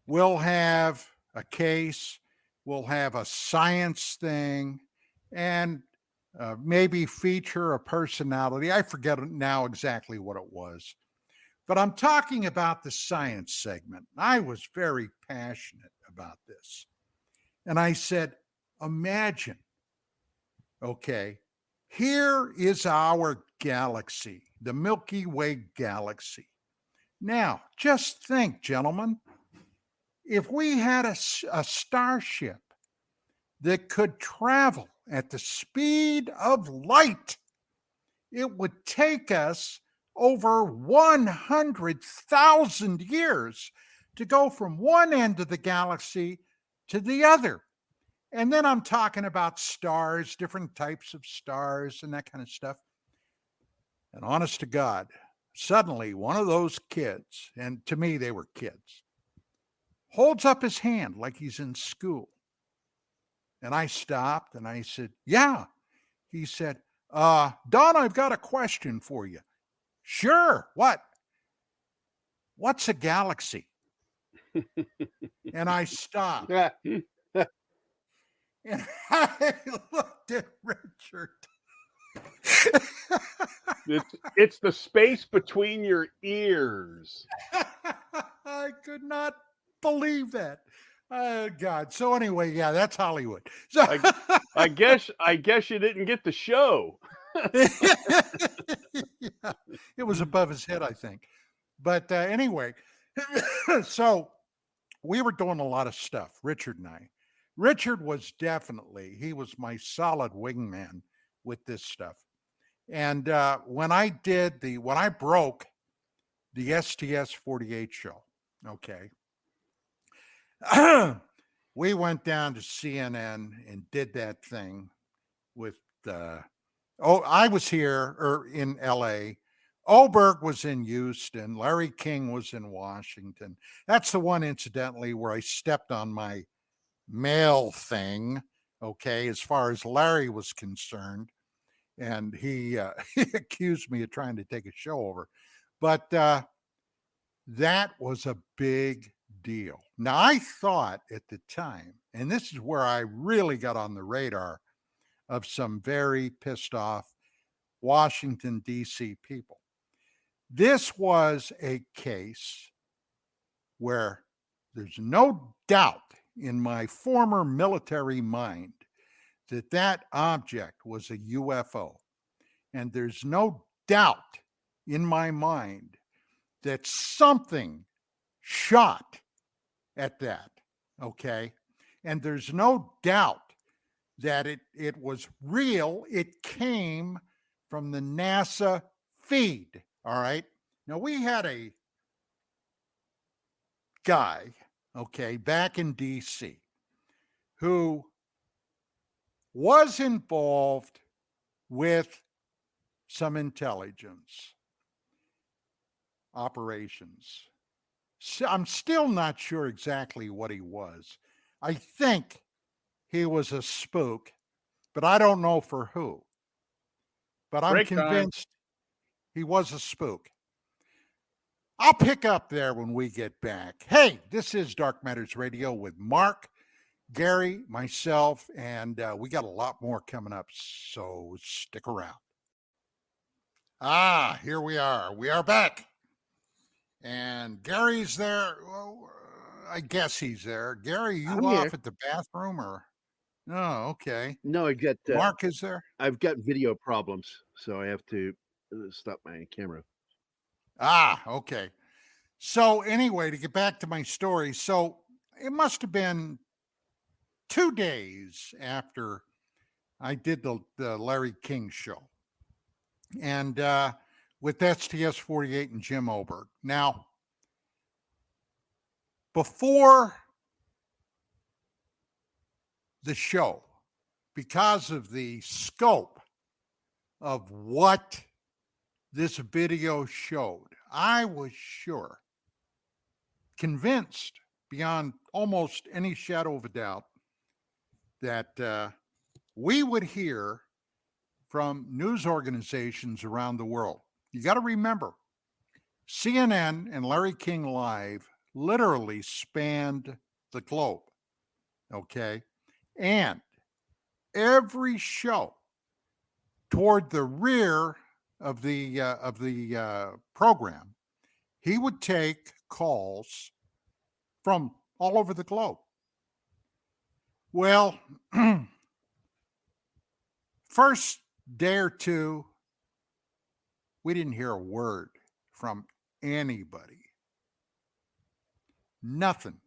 We'll have a case, we'll have a science thing, and maybe feature a personality. I forget now exactly what it was. But I'm talking about the science segment. I was very passionate about this. And I said, imagine, okay, here is our galaxy, the Milky Way galaxy. Now, just think, gentlemen, if we had a starship that could travel at the speed of light, it would take us over 100,000 years to go from one end of the galaxy to the other. And then I'm talking about stars, different types of stars and that kind of stuff. And honest to God, suddenly one of those kids, and to me they were kids, holds up his hand like he's in school. And I stopped and I said, yeah. He said, Don, I've got a question for you. Sure. What? What's a galaxy? And I stopped. And I looked at Richard. It's the space between your ears. I could not believe that. Oh God. So anyway, yeah, that's Hollywood. So I guess you didn't get the show. Yeah, it was above his head, I think. But anyway, so we were doing a lot of stuff, Richard and I. Richard was he was my solid wingman with this stuff. And when I broke the STS-48 show, okay, we went down to CNN and did that thing with I was here in LA Oberg was in Houston. Larry King was in Washington. That's the one, incidentally, where I stepped on my mail thing, okay, as far as Larry was concerned. And he, he accused me of trying to take a show over. But that was a big deal. Now, I thought at the time, and this is where I really got on the radar of some very pissed off Washington, D.C. people. This was a case where there's no doubt in my former military mind that that object was a UFO. And there's no doubt in my mind that something shot at that, okay? And there's no doubt that it was real. It came from the NASA feed, all right? Now, we had a guy, okay, back in D.C. who was involved with some intelligence operations. So I'm still not sure exactly what he was. I think he was a spook, but I don't know for who. But I'm Break time. convinced he was a spook. I'll pick up there when we get back. Hey, this is Dark Matters Radio with Mark, Gary, myself, and we got a lot more coming up, so stick around. Here we are. We are back. And Gary's there. Well, I guess he's there. Gary, you I'm off here. at the bathroom or? Oh, okay. No, I got Mark is there? I've got video problems, so I have to stop my camera. Okay. So anyway, to get back to my story, so it must have been 2 days after I did the Larry King show, and with STS-48 and Jim Oberg. Now, before the show, because of the scope of what this video showed, I was sure, convinced beyond almost any shadow of a doubt, that we would hear from news organizations around the world. You got to remember, CNN and Larry King Live literally spanned the globe, okay? And every show toward the rear of the program, he would take calls from all over the globe. Well, first day or two, we didn't hear a word from anybody. Nothing.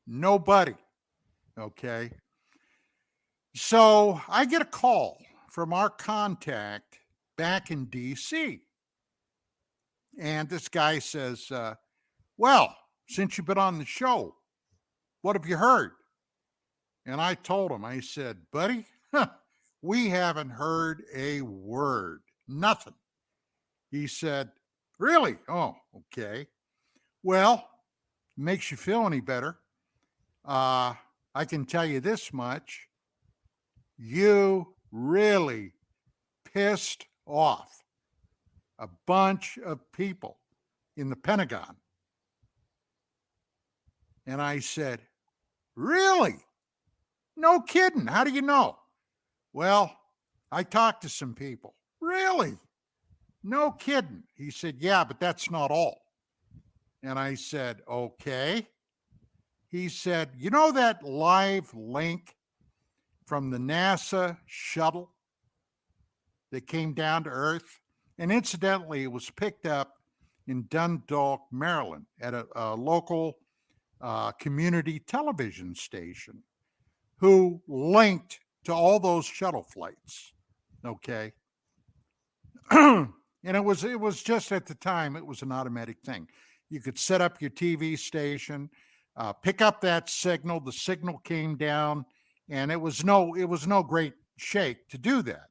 Nobody. Okay. So I get a call from our contact back in DC. And this guy says, well, since you've been on the show, what have you heard? And I told him, I said, buddy, we haven't heard a word. Nothing. He said, really? Oh, okay. Well, makes you feel any better. I can tell you this much. You really pissed off a bunch of people in the Pentagon. And I said, really? No kidding. How do you know? Well, I talked to some people. Really? No kidding. He said, yeah, but that's not all. And I said, okay. He said, you know that live link from the NASA shuttle that came down to Earth? And incidentally, it was picked up in Dundalk, Maryland at a local community television station who linked to all those shuttle flights. Okay. And it was just at the time, it was an automatic thing. You could set up your TV station, pick up that signal. The signal came down, and it was no great shake to do that.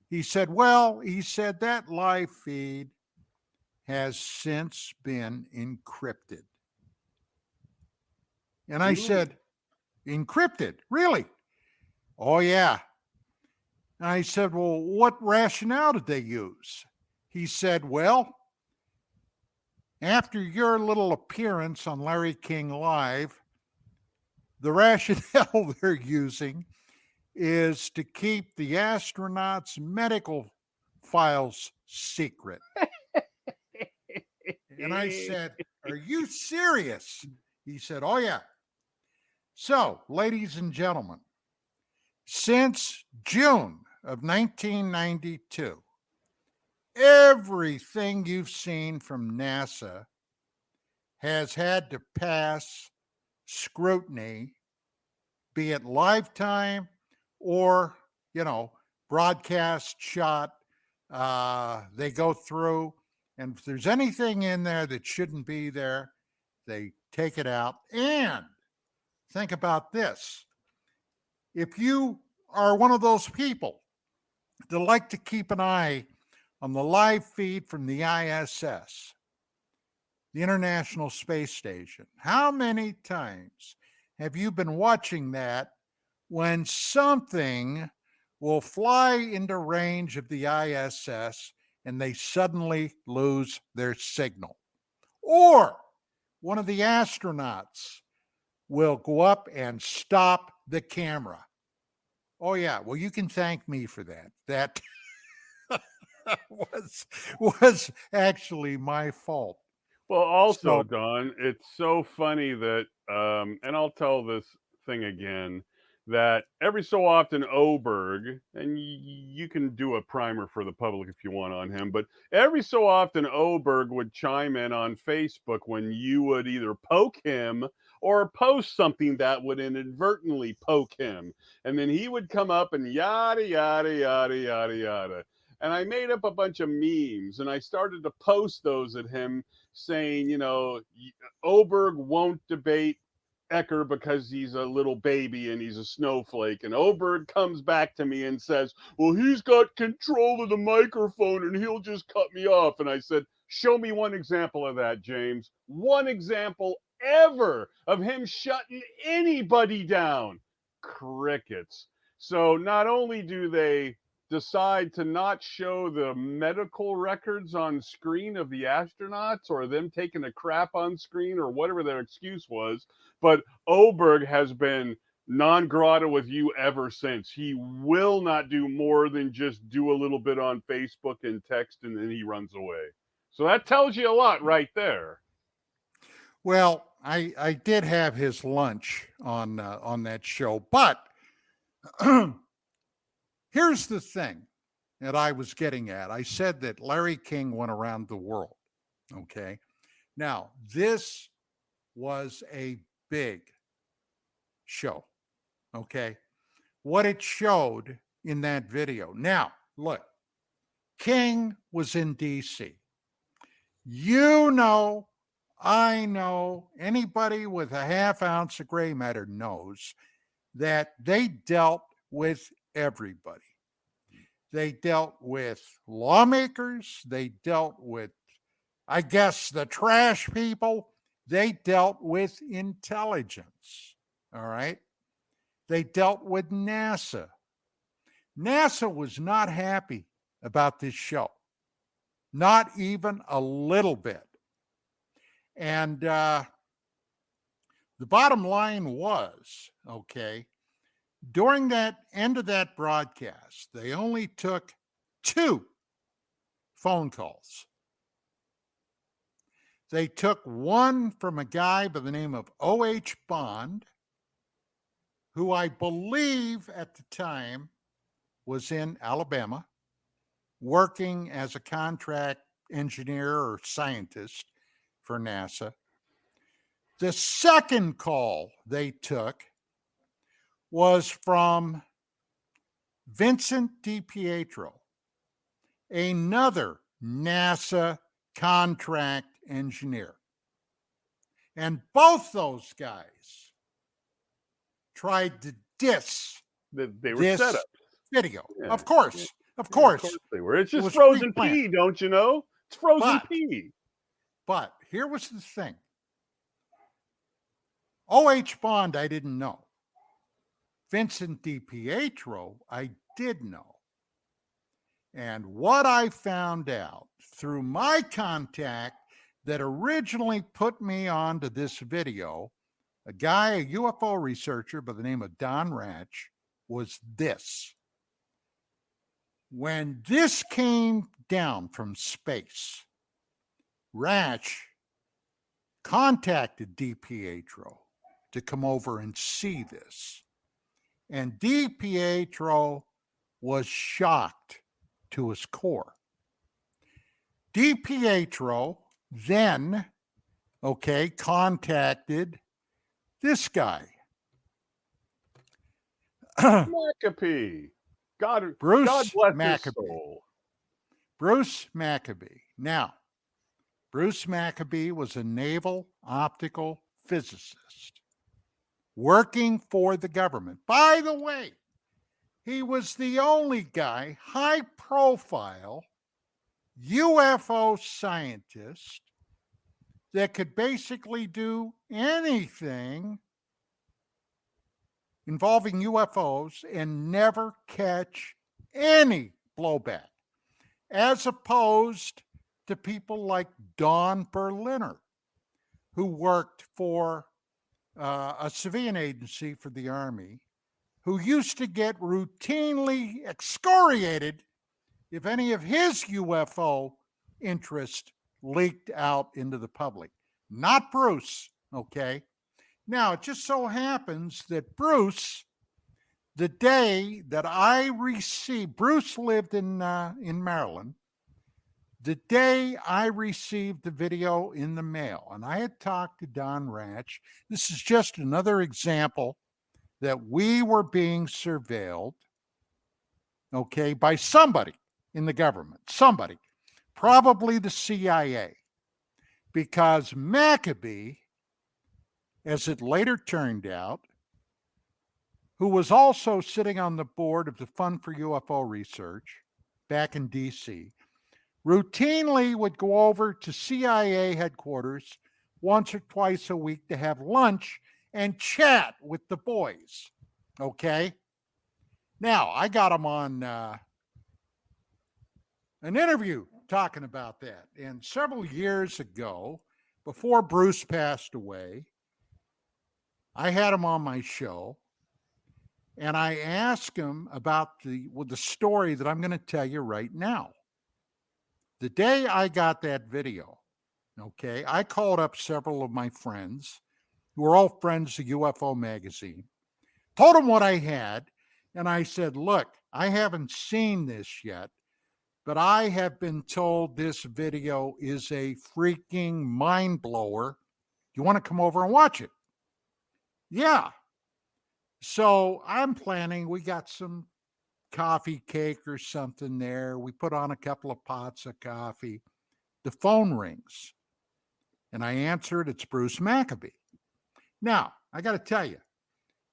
He said, well, that live feed has since been encrypted. And I said, encrypted? Really? Oh, yeah. And I said, well, what rationale did they use? He said, well, after your little appearance on Larry King Live, the rationale they're using is to keep the astronauts' medical files secret. And I said, are you serious? He said, oh, yeah. So, ladies and gentlemen, since June of 1992, everything you've seen from NASA has had to pass scrutiny, be it lifetime or, broadcast shot. They go through, and if there's anything in there that shouldn't be there, they take it out. And think about this. If you are one of those people that like to keep an eye on the live feed from the ISS, the International Space Station, how many times have you been watching that when something will fly into range of the ISS and they suddenly lose their signal? Or one of the astronauts will go up and stop the camera. Oh, yeah. Well, you can thank me for that. That was actually my fault. Well, also, Don, it's so funny that, and I'll tell this thing again, that every so often Oberg, and you can do a primer for the public if you want on him, but every so often Oberg would chime in on Facebook when you would either poke him or post something that would inadvertently poke him. And then he would come up and yada, yada, yada, yada, yada. And I made up a bunch of memes and I started to post those at him saying, Oberg won't debate Ecker because he's a little baby and he's a snowflake. And Oberg comes back to me and says, well, he's got control of the microphone and he'll just cut me off. And I said, show me one example of that, James. One example ever of him shutting anybody down. Crickets. So not only do they decide to not show the medical records on screen of the astronauts or them taking a crap on screen or whatever their excuse was, but Oberg has been non grata with you ever since. He will not do more than just do a little bit on Facebook and text and then he runs away. So that tells you a lot right there. Well, I did have his lunch on that show, but here's the thing that I was getting at. I said that Larry King went around the world. Okay. Now, this was a big show. Okay. What it showed in that video. Now, look, King was in DC. I know, anybody with a half ounce of gray matter knows that they dealt with everybody. They dealt with lawmakers. They dealt with, I guess, the trash people. They dealt with intelligence. All right. They dealt with NASA. NASA was not happy about this show. Not even a little bit. And the bottom line was, okay, during that end of that broadcast, they only took 2 phone calls. They took one from a guy by the name of O.H. Bond, who I believe at the time was in Alabama, working as a contract engineer or scientist for NASA. The second call they took was from Vincent DiPietro, another NASA contract engineer. And both those guys tried to diss They were this set up. video. Yeah. Of course. Of course they were. It's just frozen pea, don't you know? It's frozen But- pea. But here was the thing. O.H. Bond, I didn't know. Vincent DiPietro, I did know. And what I found out through my contact that originally put me onto this video, a guy, a UFO researcher by the name of Don Ratch, was this. When this came down from space, Ratch contacted DiPietro to come over and see this. And DiPietro was shocked to his core. DiPietro then, contacted this guy. Maccabee. God Bruce bless Maccabee. his soul. Bruce Maccabee. Now, Bruce Maccabee was a naval optical physicist working for the government. By the way, he was the only guy, high profile UFO scientist that could basically do anything involving UFOs and never catch any blowback, as opposed to people like Don Berliner, who worked for a civilian agency for the Army, who used to get routinely excoriated if any of his UFO interest leaked out into the public. Not Bruce, okay? Now, it just so happens that Bruce, the day that I received, Bruce lived in Maryland, the day I received the video in the mail, and I had talked to Don Ratch. This is just another example that we were being surveilled, by somebody in the government, somebody, probably the CIA, because Maccabee, as it later turned out, who was also sitting on the board of the Fund for UFO Research back in DC, routinely would go over to CIA headquarters once or twice a week to have lunch and chat with the boys. Okay? Now, I got him on an interview talking about that. And several years ago, before Bruce passed away, I had him on my show, and I asked him about the story that I'm going to tell you right now. The day I got that video, I called up several of my friends who are all friends of UFO Magazine, told them what I had, and I said, look, I haven't seen this yet, but I have been told this video is a freaking mind blower. You want to come over and watch it? Yeah. So I'm planning, we got some coffee cake or something there. We put on a couple of pots of coffee. The phone rings, and I answered. It's Bruce Maccabee. Now, I got to tell you,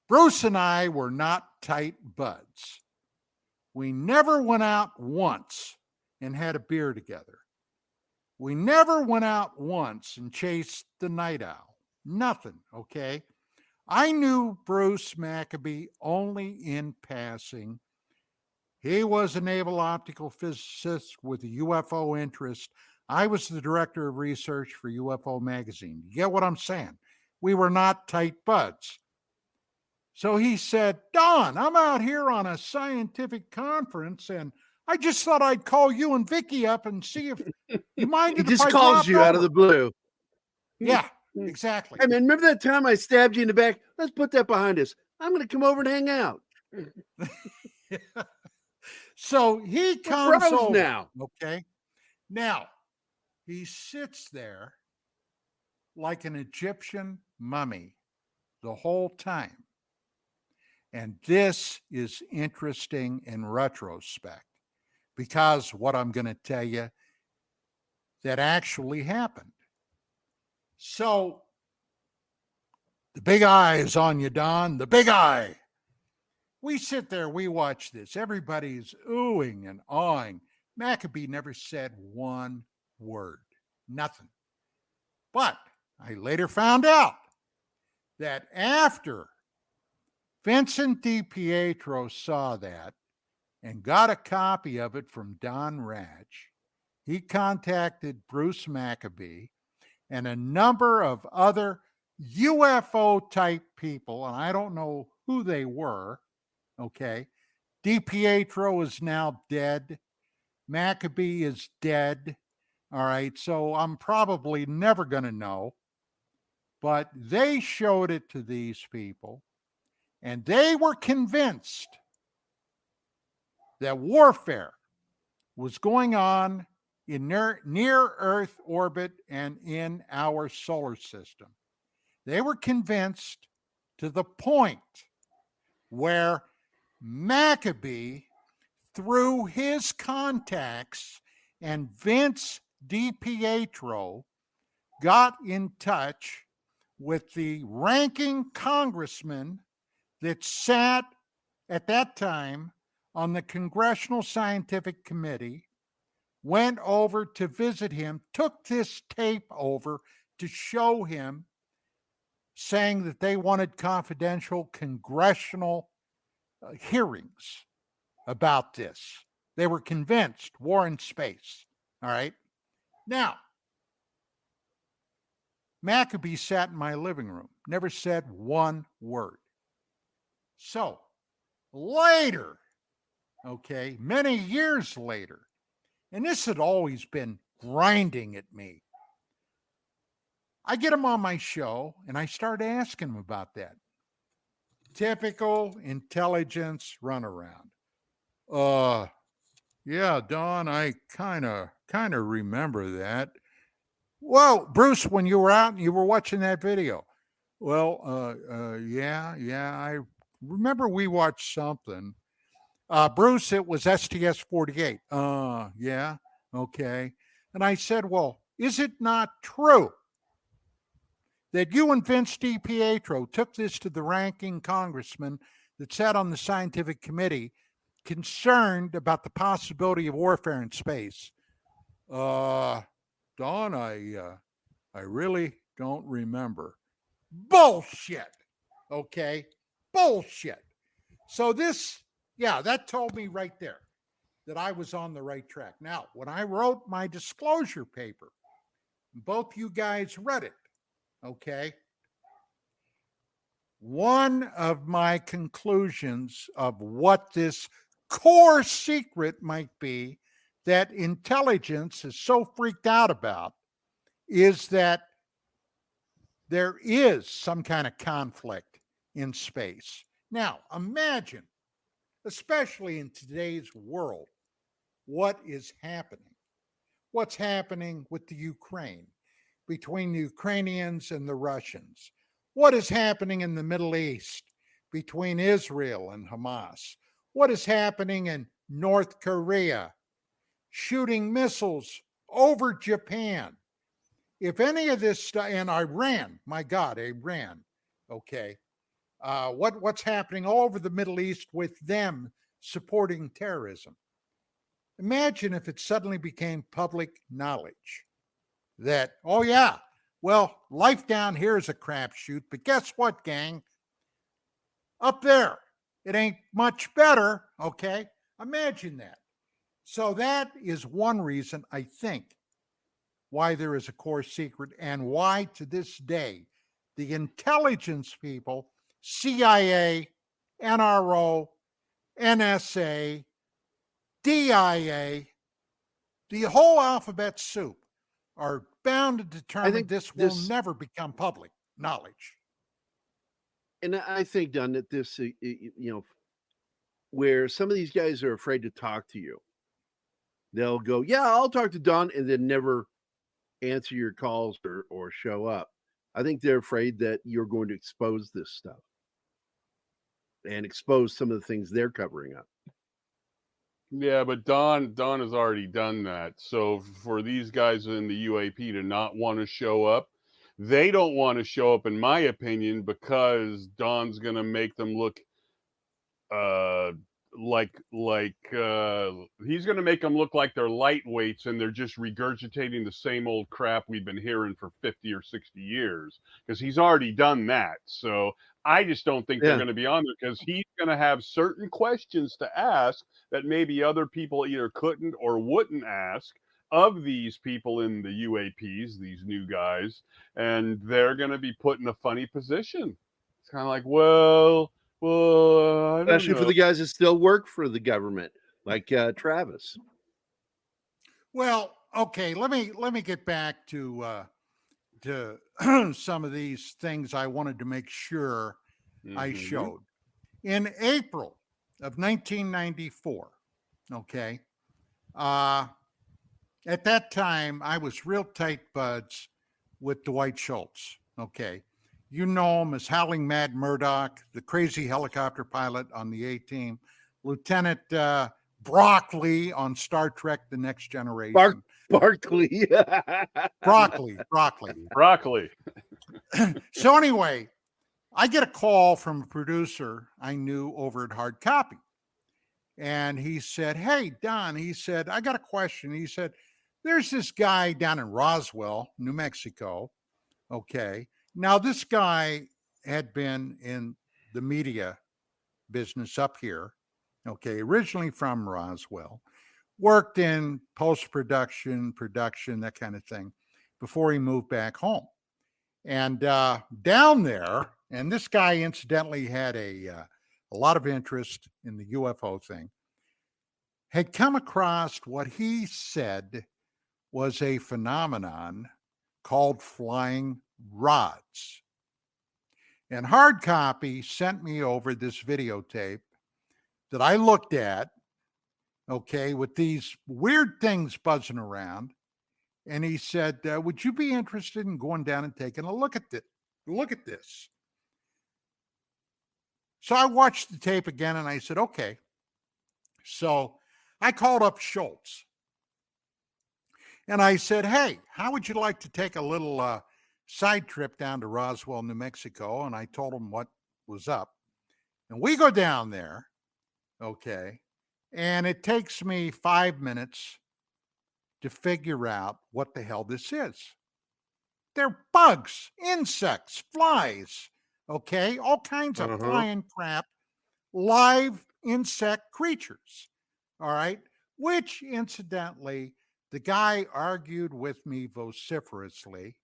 Bruce and I were not tight buds. We never went out once and had a beer together. We never went out once and chased the night owl. Nothing, okay? I knew Bruce Maccabee only in passing. He was a naval optical physicist with a UFO interest. I was the director of research for UFO Magazine. You get what I'm saying? We were not tight buds. So he said, Don, I'm out here on a scientific conference, and I just thought I'd call you and Vicky up and see if you minded He if just I calls dropped you out of over." the blue. Yeah, exactly. Hey, man, remember that time I stabbed you in the back? Let's put that behind us. I'm going to come over and hang out. So he We're comes bros over. now. Okay. Now, he sits there like an Egyptian mummy the whole time. And this is interesting in retrospect, because what I'm going to tell you that actually happened. So the big eye is on you, Don, the big eye. We sit there, we watch this. Everybody's oohing and awing. Maccabee never said one word. Nothing. But I later found out that after Vincent DiPietro saw that and got a copy of it from Don Ratch, he contacted Bruce Maccabee and a number of other UFO type people, and I don't know who they were. Okay. DiPietro is now dead. Maccabee is dead. All right. So I'm probably never going to know. But they showed it to these people, and they were convinced that warfare was going on in near Earth orbit and in our solar system. They were convinced to the point where Maccabee, through his contacts and Vince DiPietro, got in touch with the ranking congressman that sat at that time on the Congressional Scientific Committee, went over to visit him, took this tape over to show him, saying that they wanted confidential congressional hearings about this. They were convinced war in space. All right. Now, Maccabee sat in my living room, never said one word. So later, okay, many years later, and this had always been grinding at me, I get him on my show and I start asking him about that. Typical intelligence runaround. Yeah, Don, I kind of remember that. Well, Bruce, when you were out and you were watching that video, well, yeah, I remember we watched something. Bruce, it was STS-48. Yeah, okay. And I said, well, is it not true that you and Vince DiPietro took this to the ranking congressman that sat on the scientific committee concerned about the possibility of warfare in space? Don, I really don't remember. Bullshit. Okay? Bullshit. So that told me right there that I was on the right track. Now, when I wrote my disclosure paper, both you guys read it, okay? One of my conclusions of what this core secret might be that intelligence is so freaked out about is that there is some kind of conflict in space. Now, imagine, especially in today's world, what is happening. What's happening with the Ukraine, between the Ukrainians and the Russians? What is happening in the Middle East between Israel and Hamas? What is happening in North Korea, shooting missiles over Japan? If any of this stuff, and Iran, my God, Iran, okay, what's happening all over the Middle East with them supporting terrorism? Imagine if it suddenly became public knowledge that, oh yeah, well, life down here is a crapshoot, but guess what, gang? Up there, it ain't much better, okay? Imagine that. So that is one reason, I think, why there is a core secret and why to this day, the intelligence people, CIA, NRO, NSA, DIA, the whole alphabet soup are bound to determine this will never become public knowledge. And I think, Don, that this, where some of these guys are afraid to talk to you, they'll go, yeah, I'll talk to Don, and then never answer your calls or show up. I think they're afraid that you're going to expose this stuff and expose some of the things they're covering up. Yeah, but Don has already done that. So for these guys in the UAP to not want to show up, they don't want to show up, in my opinion, because Don's going to make them look he's going to make them look like they're lightweights and they're just regurgitating the same old crap we've been hearing for 50 or 60 years, because he's already done that. So I just don't think they're going to be on there, because he's going to have certain questions to ask that maybe other people either couldn't or wouldn't ask of these people in the UAPs, these new guys, and they're going to be put in a funny position. It's kind of like, well, I don't Especially know. for the guys that still work for the government, like Travis. Well, okay, let me get back to some of these things I wanted to make sure I showed. In April of 1994, okay, at that time I was real tight buds with Dwight Schultz, okay. You know him as Howling Mad Murdoch, the crazy helicopter pilot on the A-Team, Lieutenant Broccoli on Star Trek The Next Generation. Broccoli. Broccoli. So anyway, I get a call from a producer I knew over at Hard Copy. And he said, hey, Don, he said, I got a question. He said, there's this guy down in Roswell, New Mexico. Okay. Now, this guy had been in the media business up here. Okay. Originally from Roswell, worked in post-production, production, that kind of thing before he moved back home. And down there, and this guy incidentally had a lot of interest in the UFO thing, had come across what he said was a phenomenon called flying rods. And Hard Copy sent me over this videotape that I looked at, okay, with these weird things buzzing around. And he said, would you be interested in going down and taking a look at this? Look at this. So I watched the tape again and I said, okay. So I called up Schultz and I said, hey, how would you like to take a little side trip down to Roswell, New Mexico? And I told him what was up. And we go down there, okay, and it takes me 5 minutes to figure out what the hell this is. They're bugs, insects, flies, okay, all kinds of flying crap, live insect creatures, all right, which incidentally, the guy argued with me vociferously,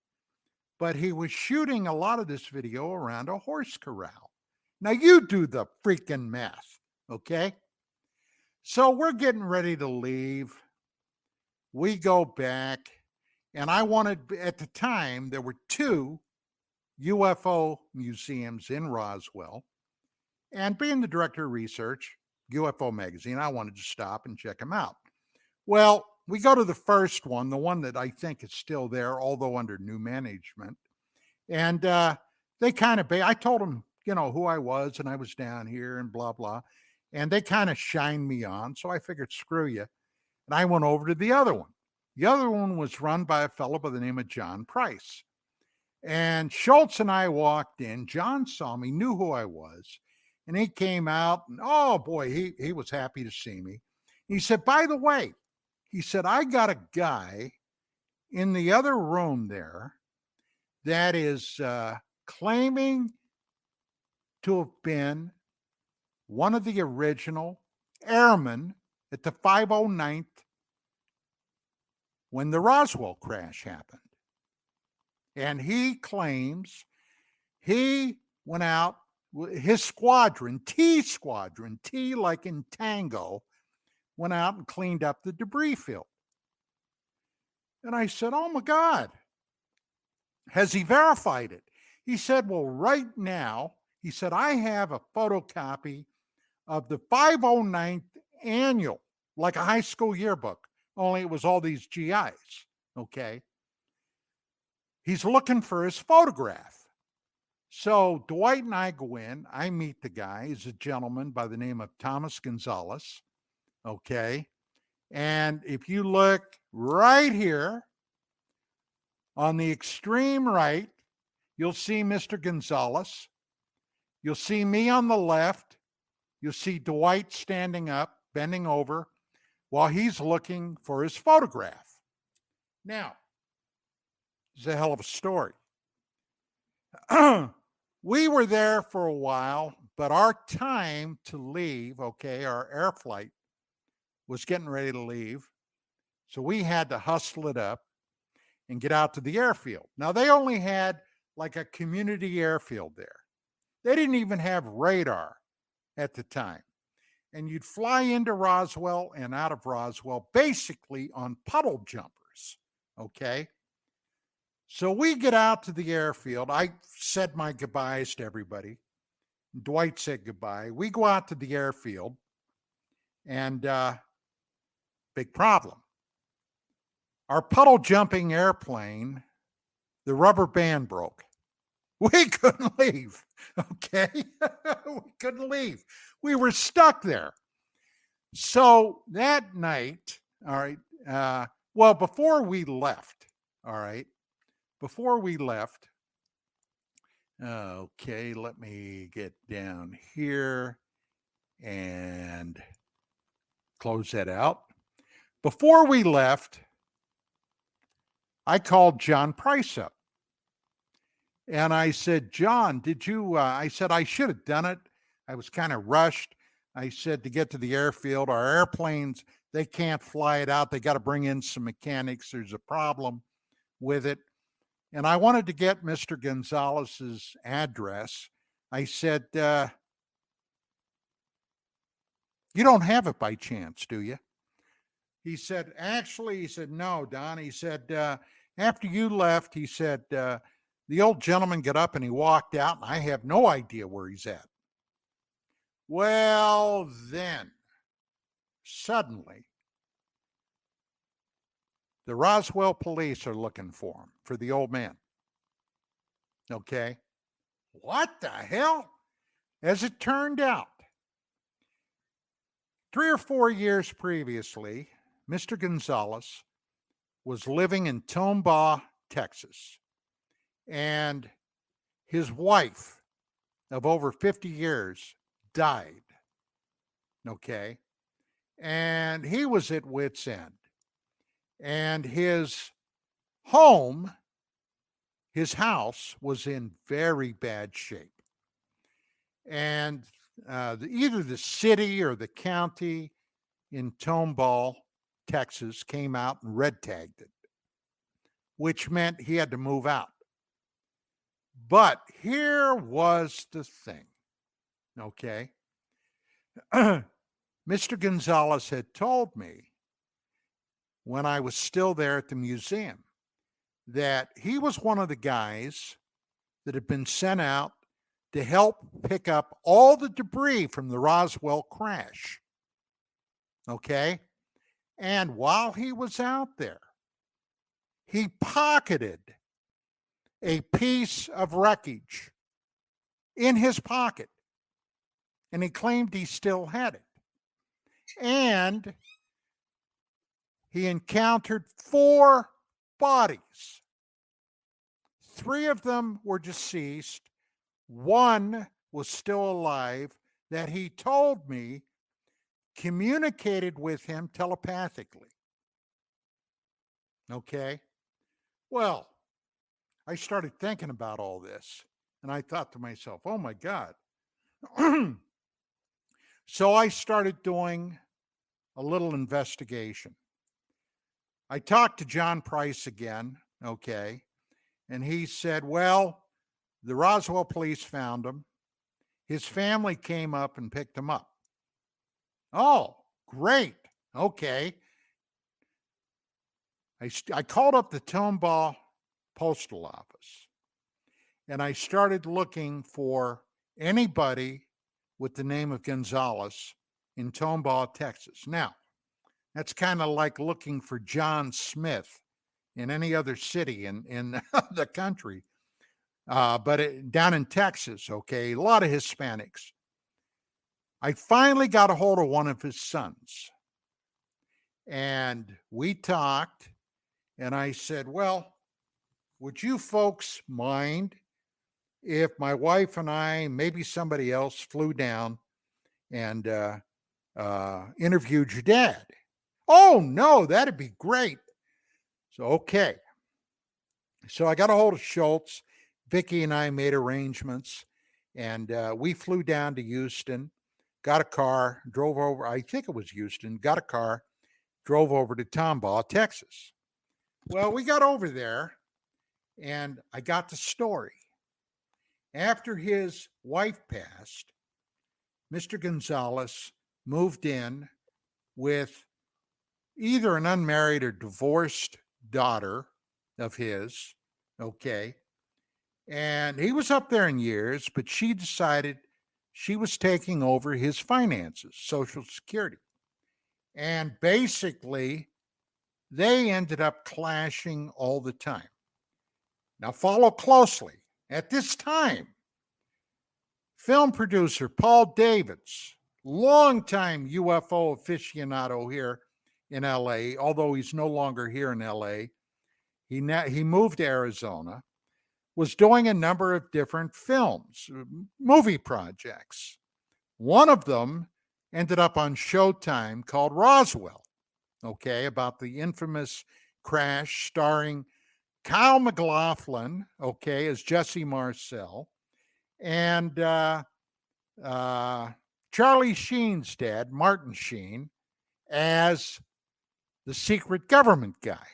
but he was shooting a lot of this video around a horse corral. Now you do the freaking math, okay? So we're getting ready to leave. We go back, and I wanted, at the time, there were 2 UFO museums in Roswell. And being the director of research, UFO magazine, I wanted to stop and check them out. Well, we go to the first one, the one that I think is still there, although under new management. And they kind of, I told them, you know, who I was, and I was down here and blah, blah. And they kind of shined me on. So I figured, screw you. And I went over to the other one. The other one was run by a fellow by the name of John Price. And Schultz and I walked in. John saw me, knew who I was. And he came out, and oh boy, he was happy to see me. He said, by the way, he said, I got a guy in the other room there that is claiming to have been one of the original airmen at the 509th when the Roswell crash happened. And he claims he went out, his squadron, T like in Tango, went out and cleaned up the debris field. And I said, oh my God, has he verified it? He said, well, right now, he said, I have a photocopy of the 509th annual, like a high school yearbook, only it was all these GIs, okay? He's looking for his photograph. So Dwight and I go in. I meet the guy. He's a gentleman by the name of Thomas Gonzalez, okay? And if you look right here on the extreme right, you'll see Mr. Gonzalez. You'll see me on the left, you'll see Dwight standing up, bending over, while he's looking for his photograph. Now, it's a hell of a story. We were there for a while, but our time to leave, okay, our air flight was getting ready to leave. So we had to hustle it up and get out to the airfield. Now, they only had like a community airfield there. They didn't even have radar at the time. And you'd fly into Roswell and out of Roswell basically on puddle jumpers, okay? So we get out to the airfield. I said my goodbyes to everybody. Dwight said goodbye. We go out to the airfield, and big problem. Our puddle jumping airplane, the rubber band broke. We couldn't leave, okay? We couldn't leave. We were stuck there. So that night, all right, well, before we left, all right, okay, let me get down here and close that out. Before we left, I called John Price up. And I said, John, did you, I said, I should have done it. I was kind of rushed. I said, to get to the airfield, our airplanes, they can't fly it out. They got to bring in some mechanics. There's a problem with it. And I wanted to get Mr. Gonzalez's address. I said, you don't have it by chance, do you? He said, actually, he said, no, Don. He said, after you left, he said, the old gentleman got up and he walked out, and I have no idea where he's at. Well, then, suddenly, the Roswell police are looking for him, for the old man. Okay? What the hell? As it turned out, 3 or 4 years previously, Mr. Gonzalez was living in Tomball, Texas. And his wife of over 50 years died. Okay. And he was at wit's end. And his home, his house, was in very bad shape. And either the city or the county in Tomball, Texas, came out and red tagged it, which meant he had to move out. But here was the thing, okay? Mr. Gonzalez had told me when I was still there at the museum that he was one of the guys that had been sent out to help pick up all the debris from the Roswell crash, okay? And while he was out there, he pocketed a piece of wreckage in his pocket. And he claimed he still had it. And he encountered 4 bodies. 3 of them were deceased. 1 was still alive that he told me communicated with him telepathically. Okay? Well, I started thinking about all this, and I thought to myself, oh my God. So I started doing a little investigation. I talked to John Price again, okay, and he said, well, the Roswell police found him. His family came up and picked him up. Oh, great. Okay. I called up the Tomball postal office, and I started looking for anybody with the name of Gonzalez in Tomball, Texas. Now, that's kind of like looking for John Smith in any other city in the country. But down in Texas, okay, a lot of Hispanics. I finally got a hold of one of his sons, and we talked, and I said, well, would you folks mind if my wife and I, maybe somebody else, flew down and interviewed your dad. Oh, no, that'd be great. So, okay. So I got a hold of Schultz. Vicky and I made arrangements, and we flew down to Houston, got a car, drove over. I think it was Houston, got a car, drove over to Tomball, Texas. Well, we got over there, and I got the story. After his wife passed, Mr. Gonzalez moved in with either an unmarried or divorced daughter of his, okay? And he was up there in years, but she decided she was taking over his finances, Social Security. And basically, they ended up clashing all the time. Now, follow closely. At this time, film producer Paul Davids, longtime UFO aficionado here in LA, although he's no longer here in LA, he moved to Arizona, was doing a number of different films, movie projects. One of them ended up on Showtime called Roswell, okay, about the infamous crash starring Kyle MacLachlan, okay, as Jesse Marcel, and Charlie Sheen's dad, Martin Sheen, as the secret government guy.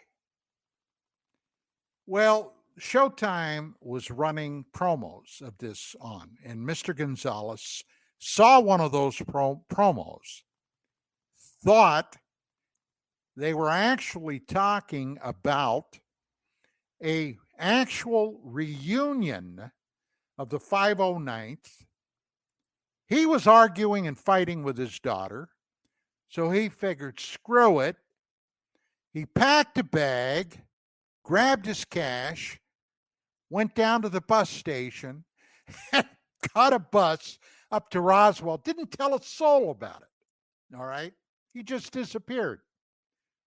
Well, Showtime was running promos of this on, and Mr. Gonzalez saw one of those promos, thought they were actually talking about a actual reunion of the 509th. He was arguing and fighting with his daughter, so he figured, screw it. He packed a bag, grabbed his cash, went down to the bus station, and got a bus up to Roswell. Didn't tell a soul about it. All right. He just disappeared.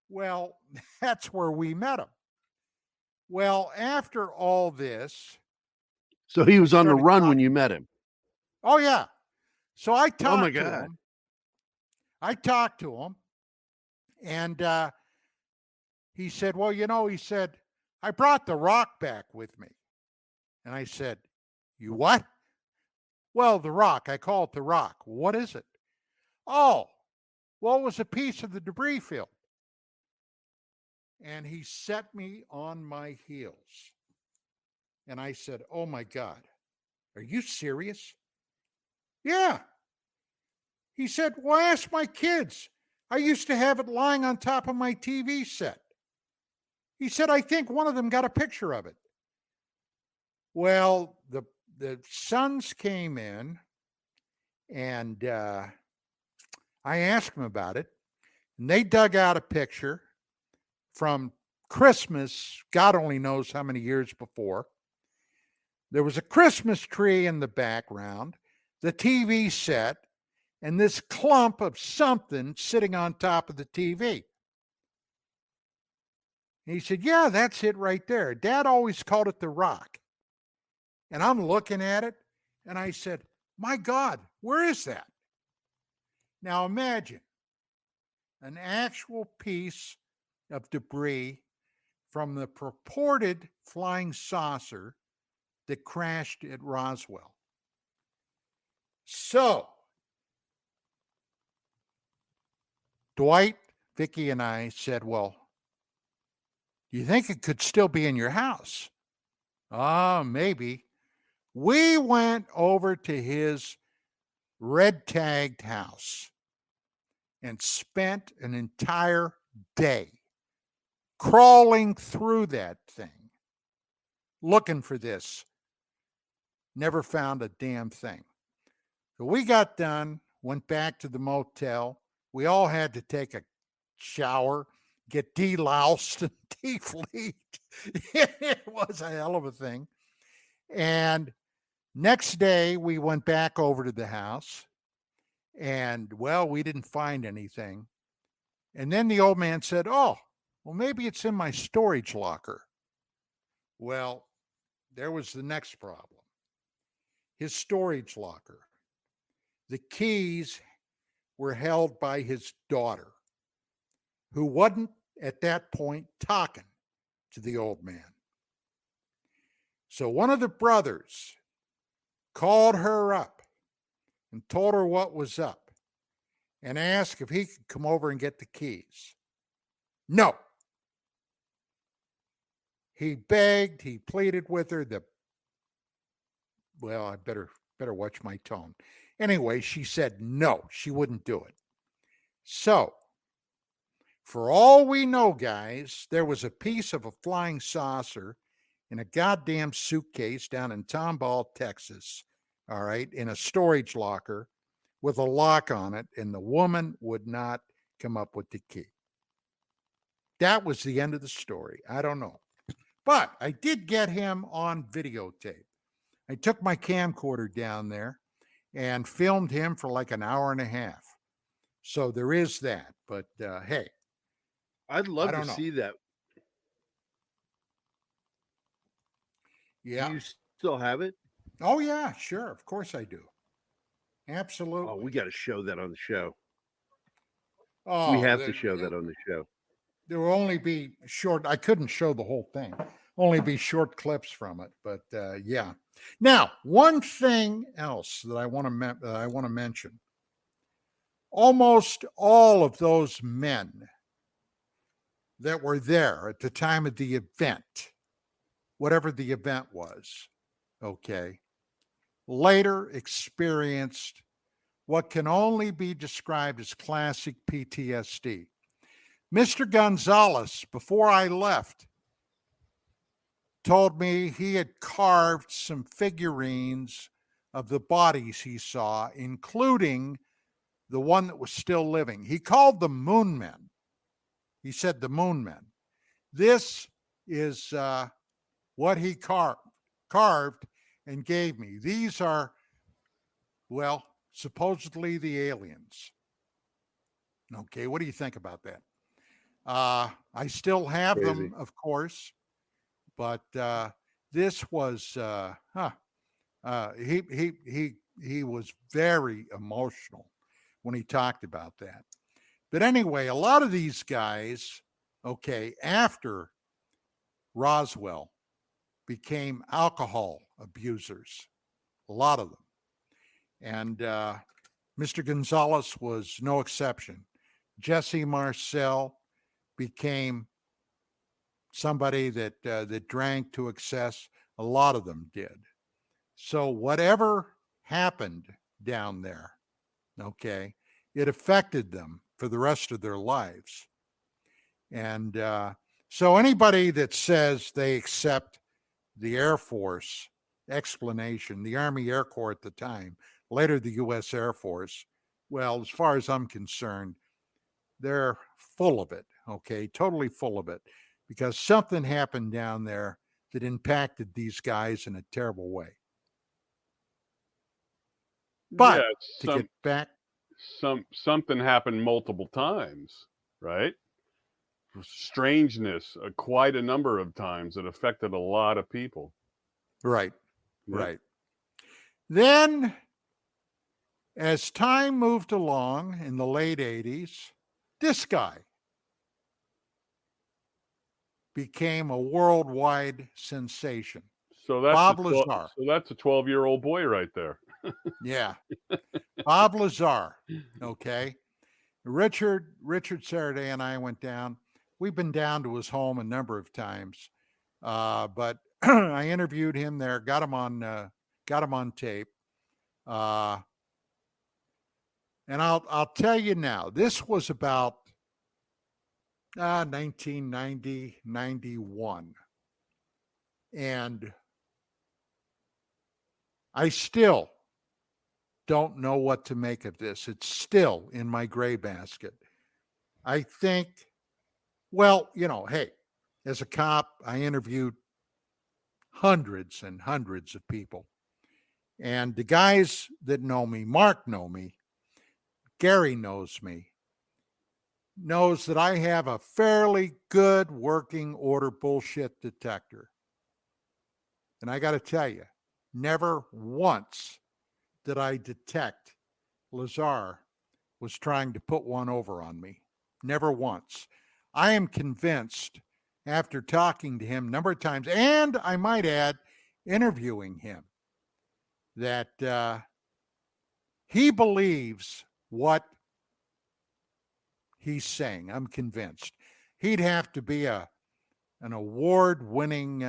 Well, that's where we met him. Well, after all this. So he was on the run when you met him. Oh, yeah. So I talked Oh my to God. him. I talked to him. And he said, well, he said, I brought the Rock back with me. And I said, you what? Well, the Rock. I call it the Rock. What is it? Oh, well, it was a piece of the debris field. And he set me on my heels. And I said, oh my God, are you serious? Yeah. He said, well, ask my kids. I used to have it lying on top of my TV set. He said, I think one of them got a picture of it. Well, the sons came in, and I asked them about it, and they dug out a picture from Christmas, God only knows how many years before. There was a Christmas tree in the background, the TV set, and this clump of something sitting on top of the TV. And he said, yeah, that's it right there. Dad always called it the Rock. And I'm looking at it, and I said, my God, where is that? Now imagine an actual piece of debris from the purported flying saucer that crashed at Roswell. So, Dwight, Vicky, and I said, well, do you think it could still be in your house? Maybe. We went over to his red tagged house and spent an entire day crawling through that thing, looking for this. Never found a damn thing. So we got done, went back to the motel. We all had to take a shower, get deloused and defleet. It was a hell of a thing. And next day, we went back over to the house, and, well, we didn't find anything. And then the old man said, oh, well, maybe it's in my storage locker. Well, there was the next problem. His storage locker. The keys were held by his daughter, who wasn't at that point talking to the old man. So one of the brothers called her up and told her what was up and asked if he could come over and get the keys. No. He begged, he pleaded with her. I better watch my tone. Anyway, she said no, she wouldn't do it. So, for all we know, guys, there was a piece of a flying saucer in a goddamn suitcase down in Tomball, Texas, all right, in a storage locker with a lock on it, and the woman would not come up with the key. That was the end of the story. I don't know. But I did get him on videotape. I took my camcorder down there and filmed him for like an hour and a half. So there is that. But hey, I'd love to see that. Yeah. Do you still have it? Oh, yeah, sure. Of course I do. Absolutely. Oh, we got to show that on the show. Oh, we have to show that on the show. There will only be short. I couldn't show the whole thing. Only be short clips from it. But yeah. Now, one thing else that I want to mention. Almost all of those men that were there at the time of the event, whatever the event was, okay, later experienced what can only be described as classic PTSD. Mr. Gonzalez, before I left, told me he had carved some figurines of the bodies he saw, including the one that was still living. He called them moon men. He said the moon men. This is what he carved and gave me. These are, well, supposedly the aliens. Okay, what do you think about that? I still have them, of course, but this was he was very emotional when he talked about that. But anyway, a lot of these guys, okay, after Roswell, became alcohol abusers, a lot of them. And Mr. Gonzalez was no exception. Jesse Marcel became somebody that drank to excess. A lot of them did. So whatever happened down there, okay, it affected them for the rest of their lives. And so anybody that says they accept the Air Force explanation, the Army Air Corps at the time, later the U.S. Air Force, well, as far as I'm concerned, they're full of it, okay, totally full of it, because something happened down there that impacted these guys in a terrible way. But to get back, something happened multiple times, right? Strangeness, quite a number of times that affected a lot of people. Right, right. Then, as time moved along in the late 80s, this guy became a worldwide sensation. So that's Bob Lazar. So that's a 12-year-old boy right there. Yeah. Bob Lazar. Okay. Richard Saraday and I went down. We've been down to his home a number of times. But I interviewed him there, got him on tape. And I'll tell you now, this was about 1990, 91. And I still don't know what to make of this. It's still in my gray basket. I think, well, hey, as a cop, I interviewed hundreds and hundreds of people. And the guys that know me, Mark know me, Gary knows me, knows that I have a fairly good working order bullshit detector. And I got to tell you, never once did I detect Lazar was trying to put one over on me. Never once. I am convinced, after talking to him a number of times, and I might add, interviewing him, that he believes what he's saying. I'm convinced. He'd have to be an award-winning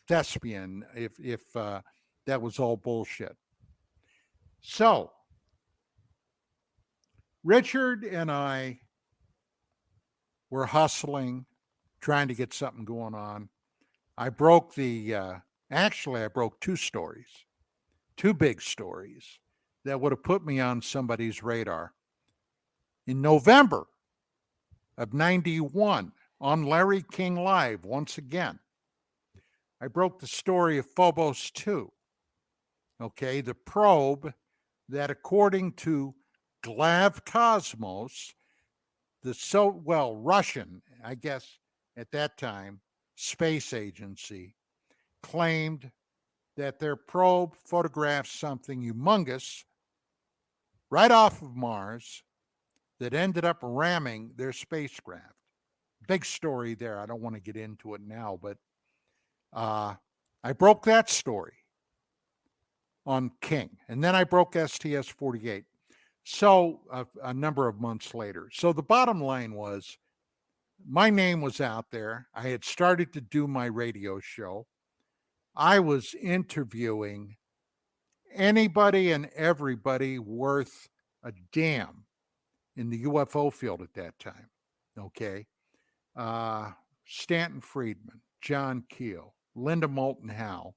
thespian if that was all bullshit. So, Richard and I were hustling, trying to get something going on. I broke I broke two stories, two big stories that would have put me on somebody's radar. In November of 91, on Larry King Live, once again, I broke the story of Phobos 2. Okay, the probe that, according to Glav Cosmos, Russian, I guess at that time, space agency, claimed that their probe photographed something humongous right off of Mars that ended up ramming their spacecraft. Big story there. I don't want to get into it now, but I broke that story on King. And then I broke STS-48. So a number of months later. So the bottom line was, my name was out there. I had started to do my radio show. I was interviewing anybody and everybody worth a damn in the UFO field at that time. Okay. Stanton Friedman, John Keel, Linda Moulton Howe,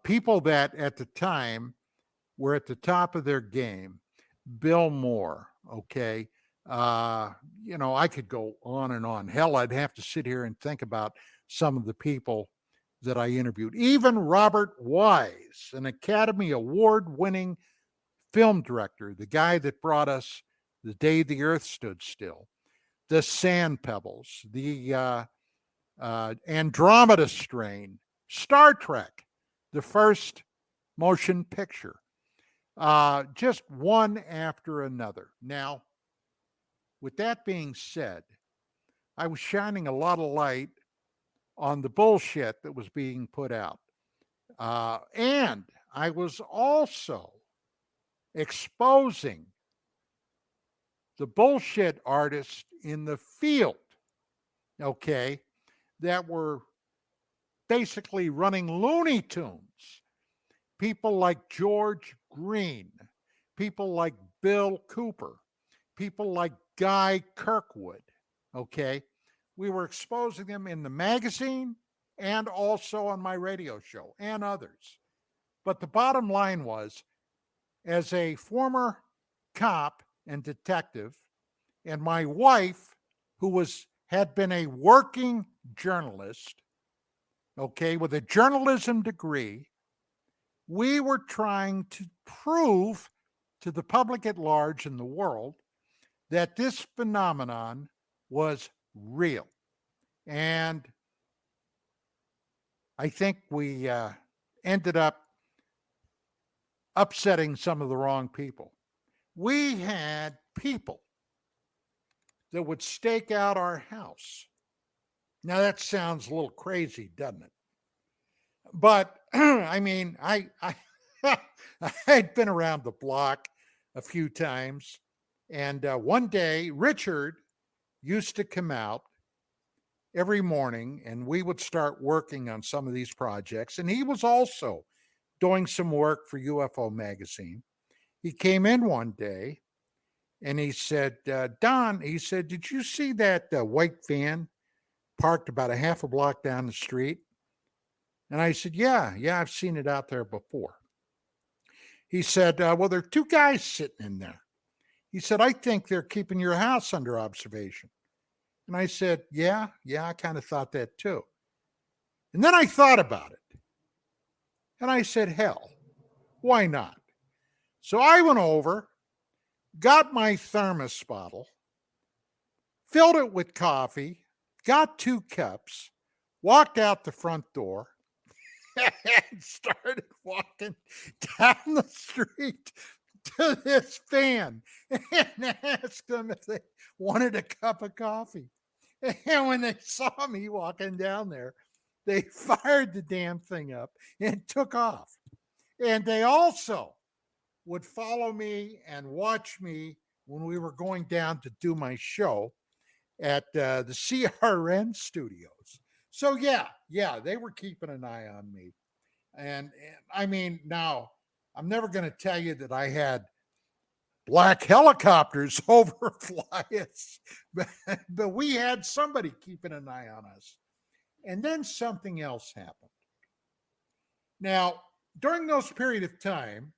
people that at the time were at the top of their game. Bill Moore, okay. I could go on and on. Hell, I'd have to sit here and think about some of the people that I interviewed. Even Robert Wise, an Academy Award-winning film director, the guy that brought us The Day the Earth Stood Still, The Sand Pebbles, the Andromeda Strain, Star Trek, the first motion picture. Just one after another. Now, with that being said, I was shining a lot of light on the bullshit that was being put out. And I was also exposing the bullshit artists in the field, okay, that were basically running Looney Tunes. People like George Green, people like Bill Cooper, people like Guy Kirkwood, okay? We were exposing them in the magazine and also on my radio show and others. But the bottom line was, as a former cop and detective, and my wife, who had been a working journalist, okay, with a journalism degree, we were trying to prove to the public at large in the world that this phenomenon was real. And I think we ended up upsetting some of the wrong people. We had people that would stake out our house. Now that sounds a little crazy, doesn't it? But I mean, I had been around the block a few times, and one day Richard used to come out every morning, and we would start working on some of these projects. And he was also doing some work for UFO magazine. He came in one day and he said, Don, he said, did you see that white van parked about a half a block down the street? And I said, yeah, I've seen it out there before. He said, well, there are two guys sitting in there. He said, I think they're keeping your house under observation. And I said, yeah, I kind of thought that too. And then I thought about it. And I said, hell, why not? So I went over, got my thermos bottle, filled it with coffee, got 2 cups, walked out the front door, and started walking down the street to this fan and asked them if they wanted a cup of coffee. And when they saw me walking down there, they fired the damn thing up and took off. And they also would follow me and watch me when we were going down to do my show at the CRN studios. So yeah, they were keeping an eye on me. And I mean, now I'm never going to tell you that I had black helicopters overfly us, but we had somebody keeping an eye on us. And then something else happened. Now, during those period of time,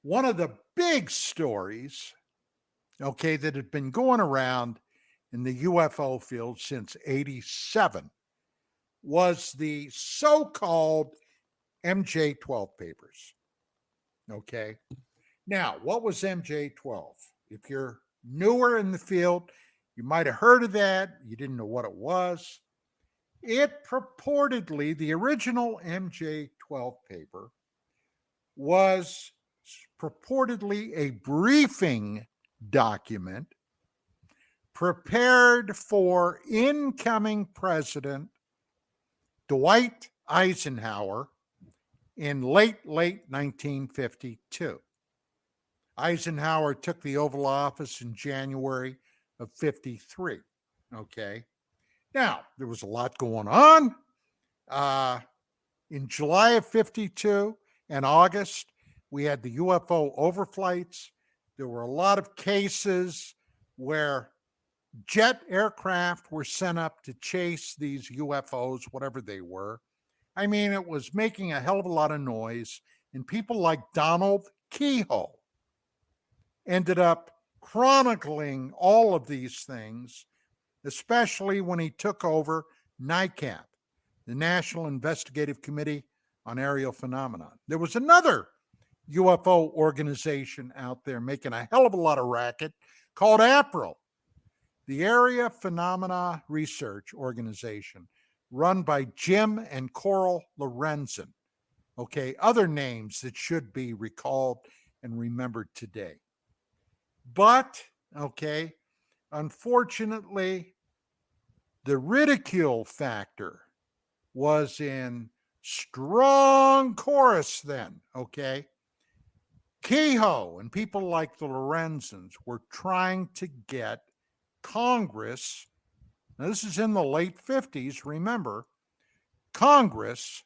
one of the big stories, okay, that had been going around in the UFO field since '87 was the so-called MJ-12 papers. Okay. Now, what was MJ-12? If you're newer in the field, you might have heard of that. You didn't know what it was. It purportedly, the original MJ-12 paper was purportedly a briefing document prepared for incoming President Dwight Eisenhower in late 1952. Eisenhower took the Oval Office in January of 53. Okay. Now, there was a lot going on. In July of 52 and August, we had the UFO overflights. There were a lot of cases where jet aircraft were sent up to chase these UFOs, whatever they were. I mean, it was making a hell of a lot of noise. And people like Donald Keyhoe ended up chronicling all of these things, especially when he took over NICAP, the National Investigative Committee on Aerial Phenomena. There was another UFO organization out there making a hell of a lot of racket called APRO, the Area Phenomena Research Organization, run by Jim and Coral Lorenzen. Okay, other names that should be recalled and remembered today. But, okay, unfortunately, the ridicule factor was in strong chorus then, okay? Keyhoe and people like the Lorenzens were trying to get Congress, now this is in the late 50s, remember, Congress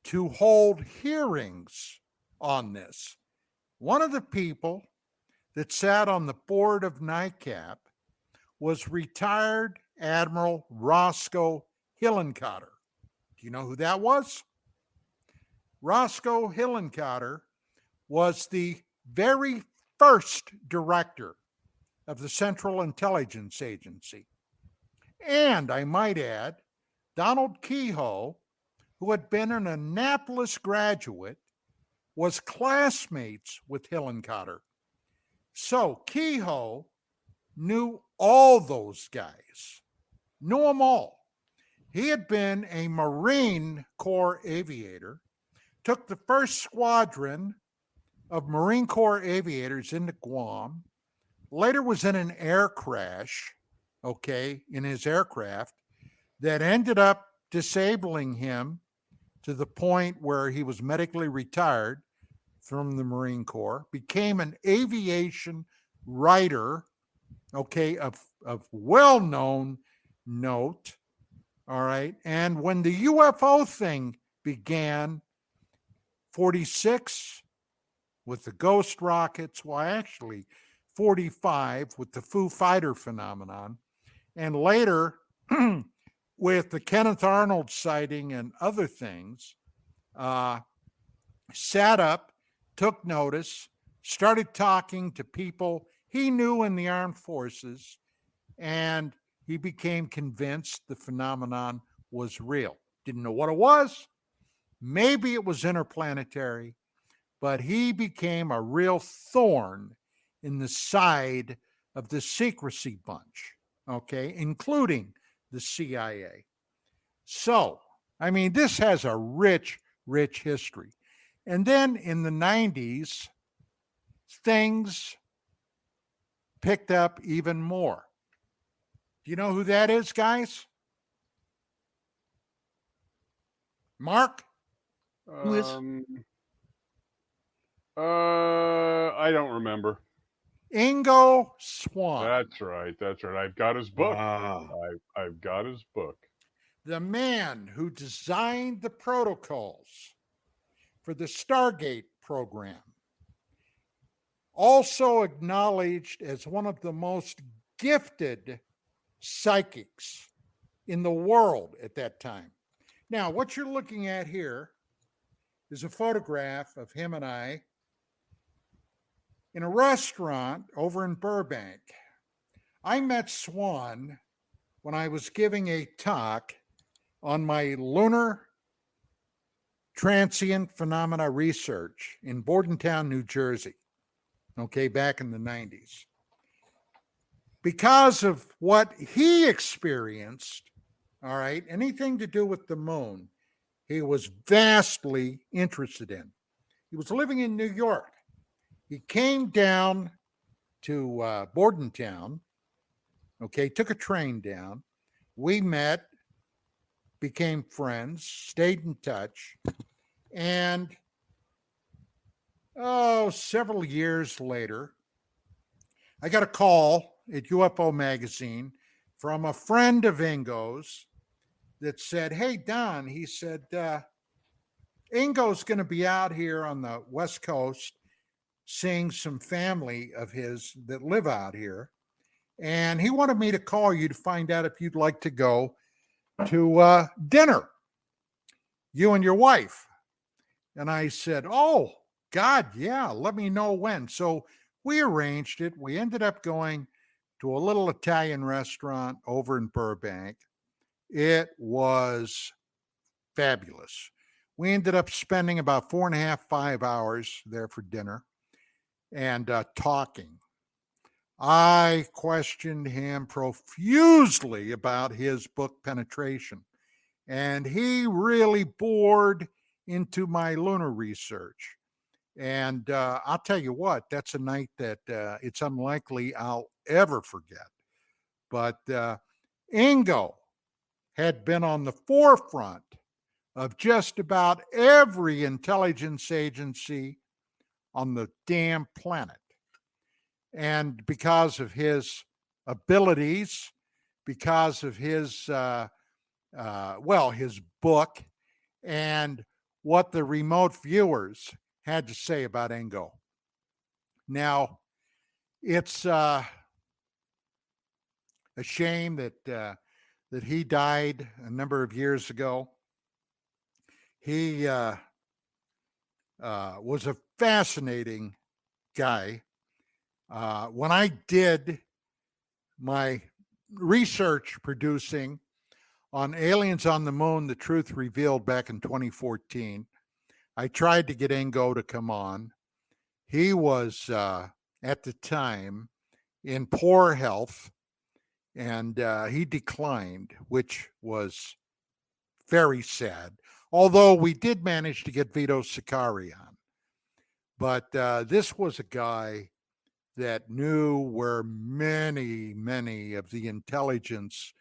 to hold hearings on this. One of the people that sat on the board of NICAP was retired Admiral Roscoe Hillenkotter. Do you know who that was? Roscoe Hillenkotter was the very first director of the Central Intelligence Agency. And I might add, Donald Keyhoe, who had been an Annapolis graduate, was classmates with Hillenkotter. So Keyhoe knew all those guys, knew them all. He had been a Marine Corps aviator, took the first squadron of Marine Corps aviators into Guam, later was in an air crash, okay, in his aircraft that ended up disabling him to the point where he was medically retired from the Marine Corps, became an aviation writer, okay, of well-known note, all right? And when the UFO thing began, 46 with the ghost rockets, well, actually 45 with the Foo Fighter phenomenon, and later with the Kenneth Arnold sighting and other things, sat up, took notice, started talking to people he knew in the armed forces, and he became convinced the phenomenon was real. Didn't know what it was. Maybe it was interplanetary, but he became a real thorn in the side of the secrecy bunch, okay, including the CIA. So, I mean, this has a rich, rich history. And then in the 90s, things picked up even more. Do you know who that is, guys? Mark? Who is? I don't remember. Ingo Swann. That's right. I've got his book. I've got his book. The man who designed the protocols for the Stargate program. Also acknowledged as one of the most gifted psychics in the world at that time. Now, what you're looking at here is a photograph of him and I in a restaurant over in Burbank. I met Swann when I was giving a talk on my lunar transient phenomena research in Bordentown, New Jersey, okay, back in the 90s. Because of what he experienced, all right, anything to do with the moon, he was vastly interested in. He was living in New York. He came down to Bordentown, okay, took a train down. We met, became friends, stayed in touch, and several years later, I got a call at UFO magazine from a friend of Ingo's that said, "Hey, Don," he said, "Ingo's going to be out here on the West Coast seeing some family of his that live out here. And he wanted me to call you to find out if you'd like to go to dinner, you and your wife." And I said, "Oh, God, yeah, let me know when." So we arranged it. We ended up going to a little Italian restaurant over in Burbank. It was fabulous. We ended up spending about 4.5, 5 hours there for dinner and talking. I questioned him profusely about his book Penetration, and he really bored into my lunar research. And I'll tell you what, that's a night that it's unlikely I'll ever forget. But Ingo had been on the forefront of just about every intelligence agency on the damn planet. And because of his abilities, because of his, his book, and what the remote viewers had to say about Ingo. Now, it's a shame that he died a number of years ago. He was a fascinating guy. When I did my research producing on Aliens on the Moon, The Truth Revealed back in 2014, I tried to get Ingo to come on. He was, at the time, in poor health, and he declined, which was very sad. Although we did manage to get Vito Sicari on. But this was a guy that knew where many, many of the intelligence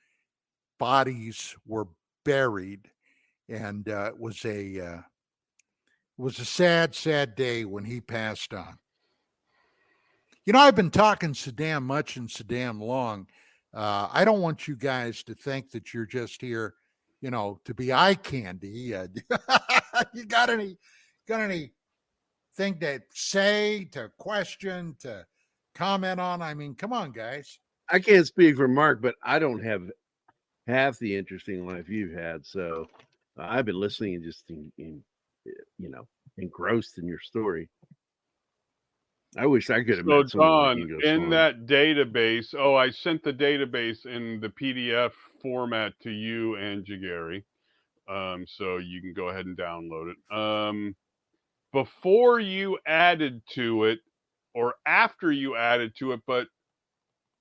bodies were buried. And it was a sad, sad day when he passed on. You know, I've been talking so damn much and so damn long. I don't want you guys to think that you're just here, you know, to be eye candy. You got anything to say, to question, to comment on? I mean, come on, guys. I can't speak for Mark, but I don't have half the interesting life you've had. So I've been listening and just engrossed in your story. I wish I could have met someone like Ingo in Swann. that database, I sent the database in the PDF format to you and Jagari, so you can go ahead and download it. Before you added to it, or after you added to it, but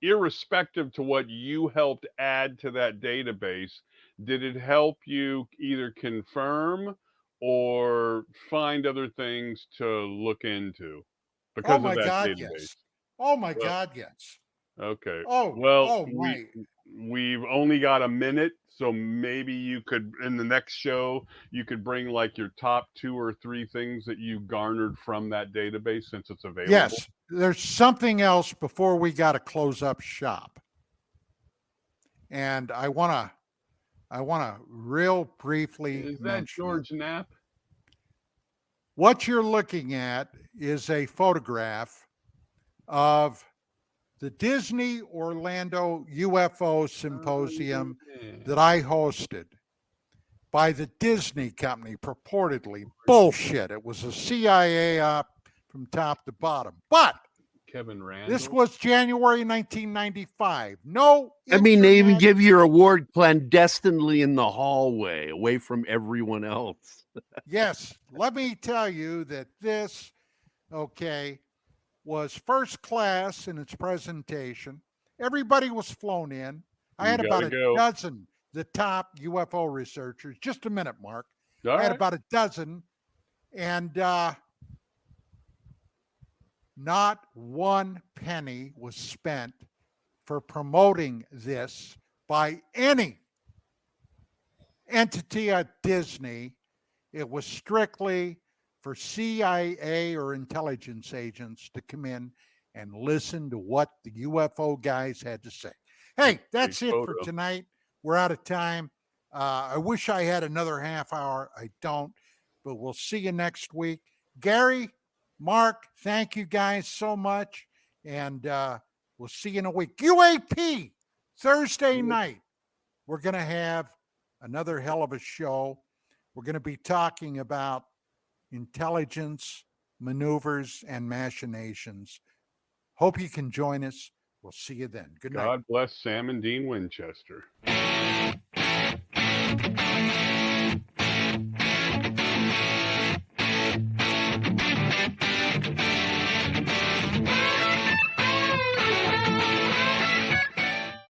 irrespective to what you helped add to that database, did it help you either confirm or find other things to look into? because Oh my of that God, database. yes. Oh my Well, God, yes. okay. Oh, Well, oh my. we've only got a minute, so maybe you could, in the next show, you could bring like your top 2 or 3 things that you garnered from that database since it's available. Yes, there's something else before we got to close up shop. And I want to real briefly Is that mention it. George Knapp? What you're looking at is a photograph of the Disney Orlando UFO Symposium that I hosted by the Disney company, purportedly. Bullshit. It was a CIA op from top to bottom. But Kevin Randall. this was January 1995. No, I mean, they even internet. give you your award clandestinely in the hallway, away from everyone else. Yes, let me tell you that this, was first class in its presentation. Everybody was flown in. I You had about gotta a go. dozen, the top UFO researchers. Just a minute, Mark. All I had right. about a dozen, and not one penny was spent for promoting this by any entity at Disney. It was strictly for CIA or intelligence agents to come in and listen to what the UFO guys had to say. Hey, that's Great it for photo. tonight. We're out of time. I wish I had another half hour. I don't, but we'll see you next week. Gary, Mark, thank you guys so much. And we'll see you in a week. UAP, Thursday night. We're going to have another hell of a show. We're going to be talking about intelligence, maneuvers, and machinations. Hope you can join us. We'll see you then. Good night. God bless Sam and Dean Winchester.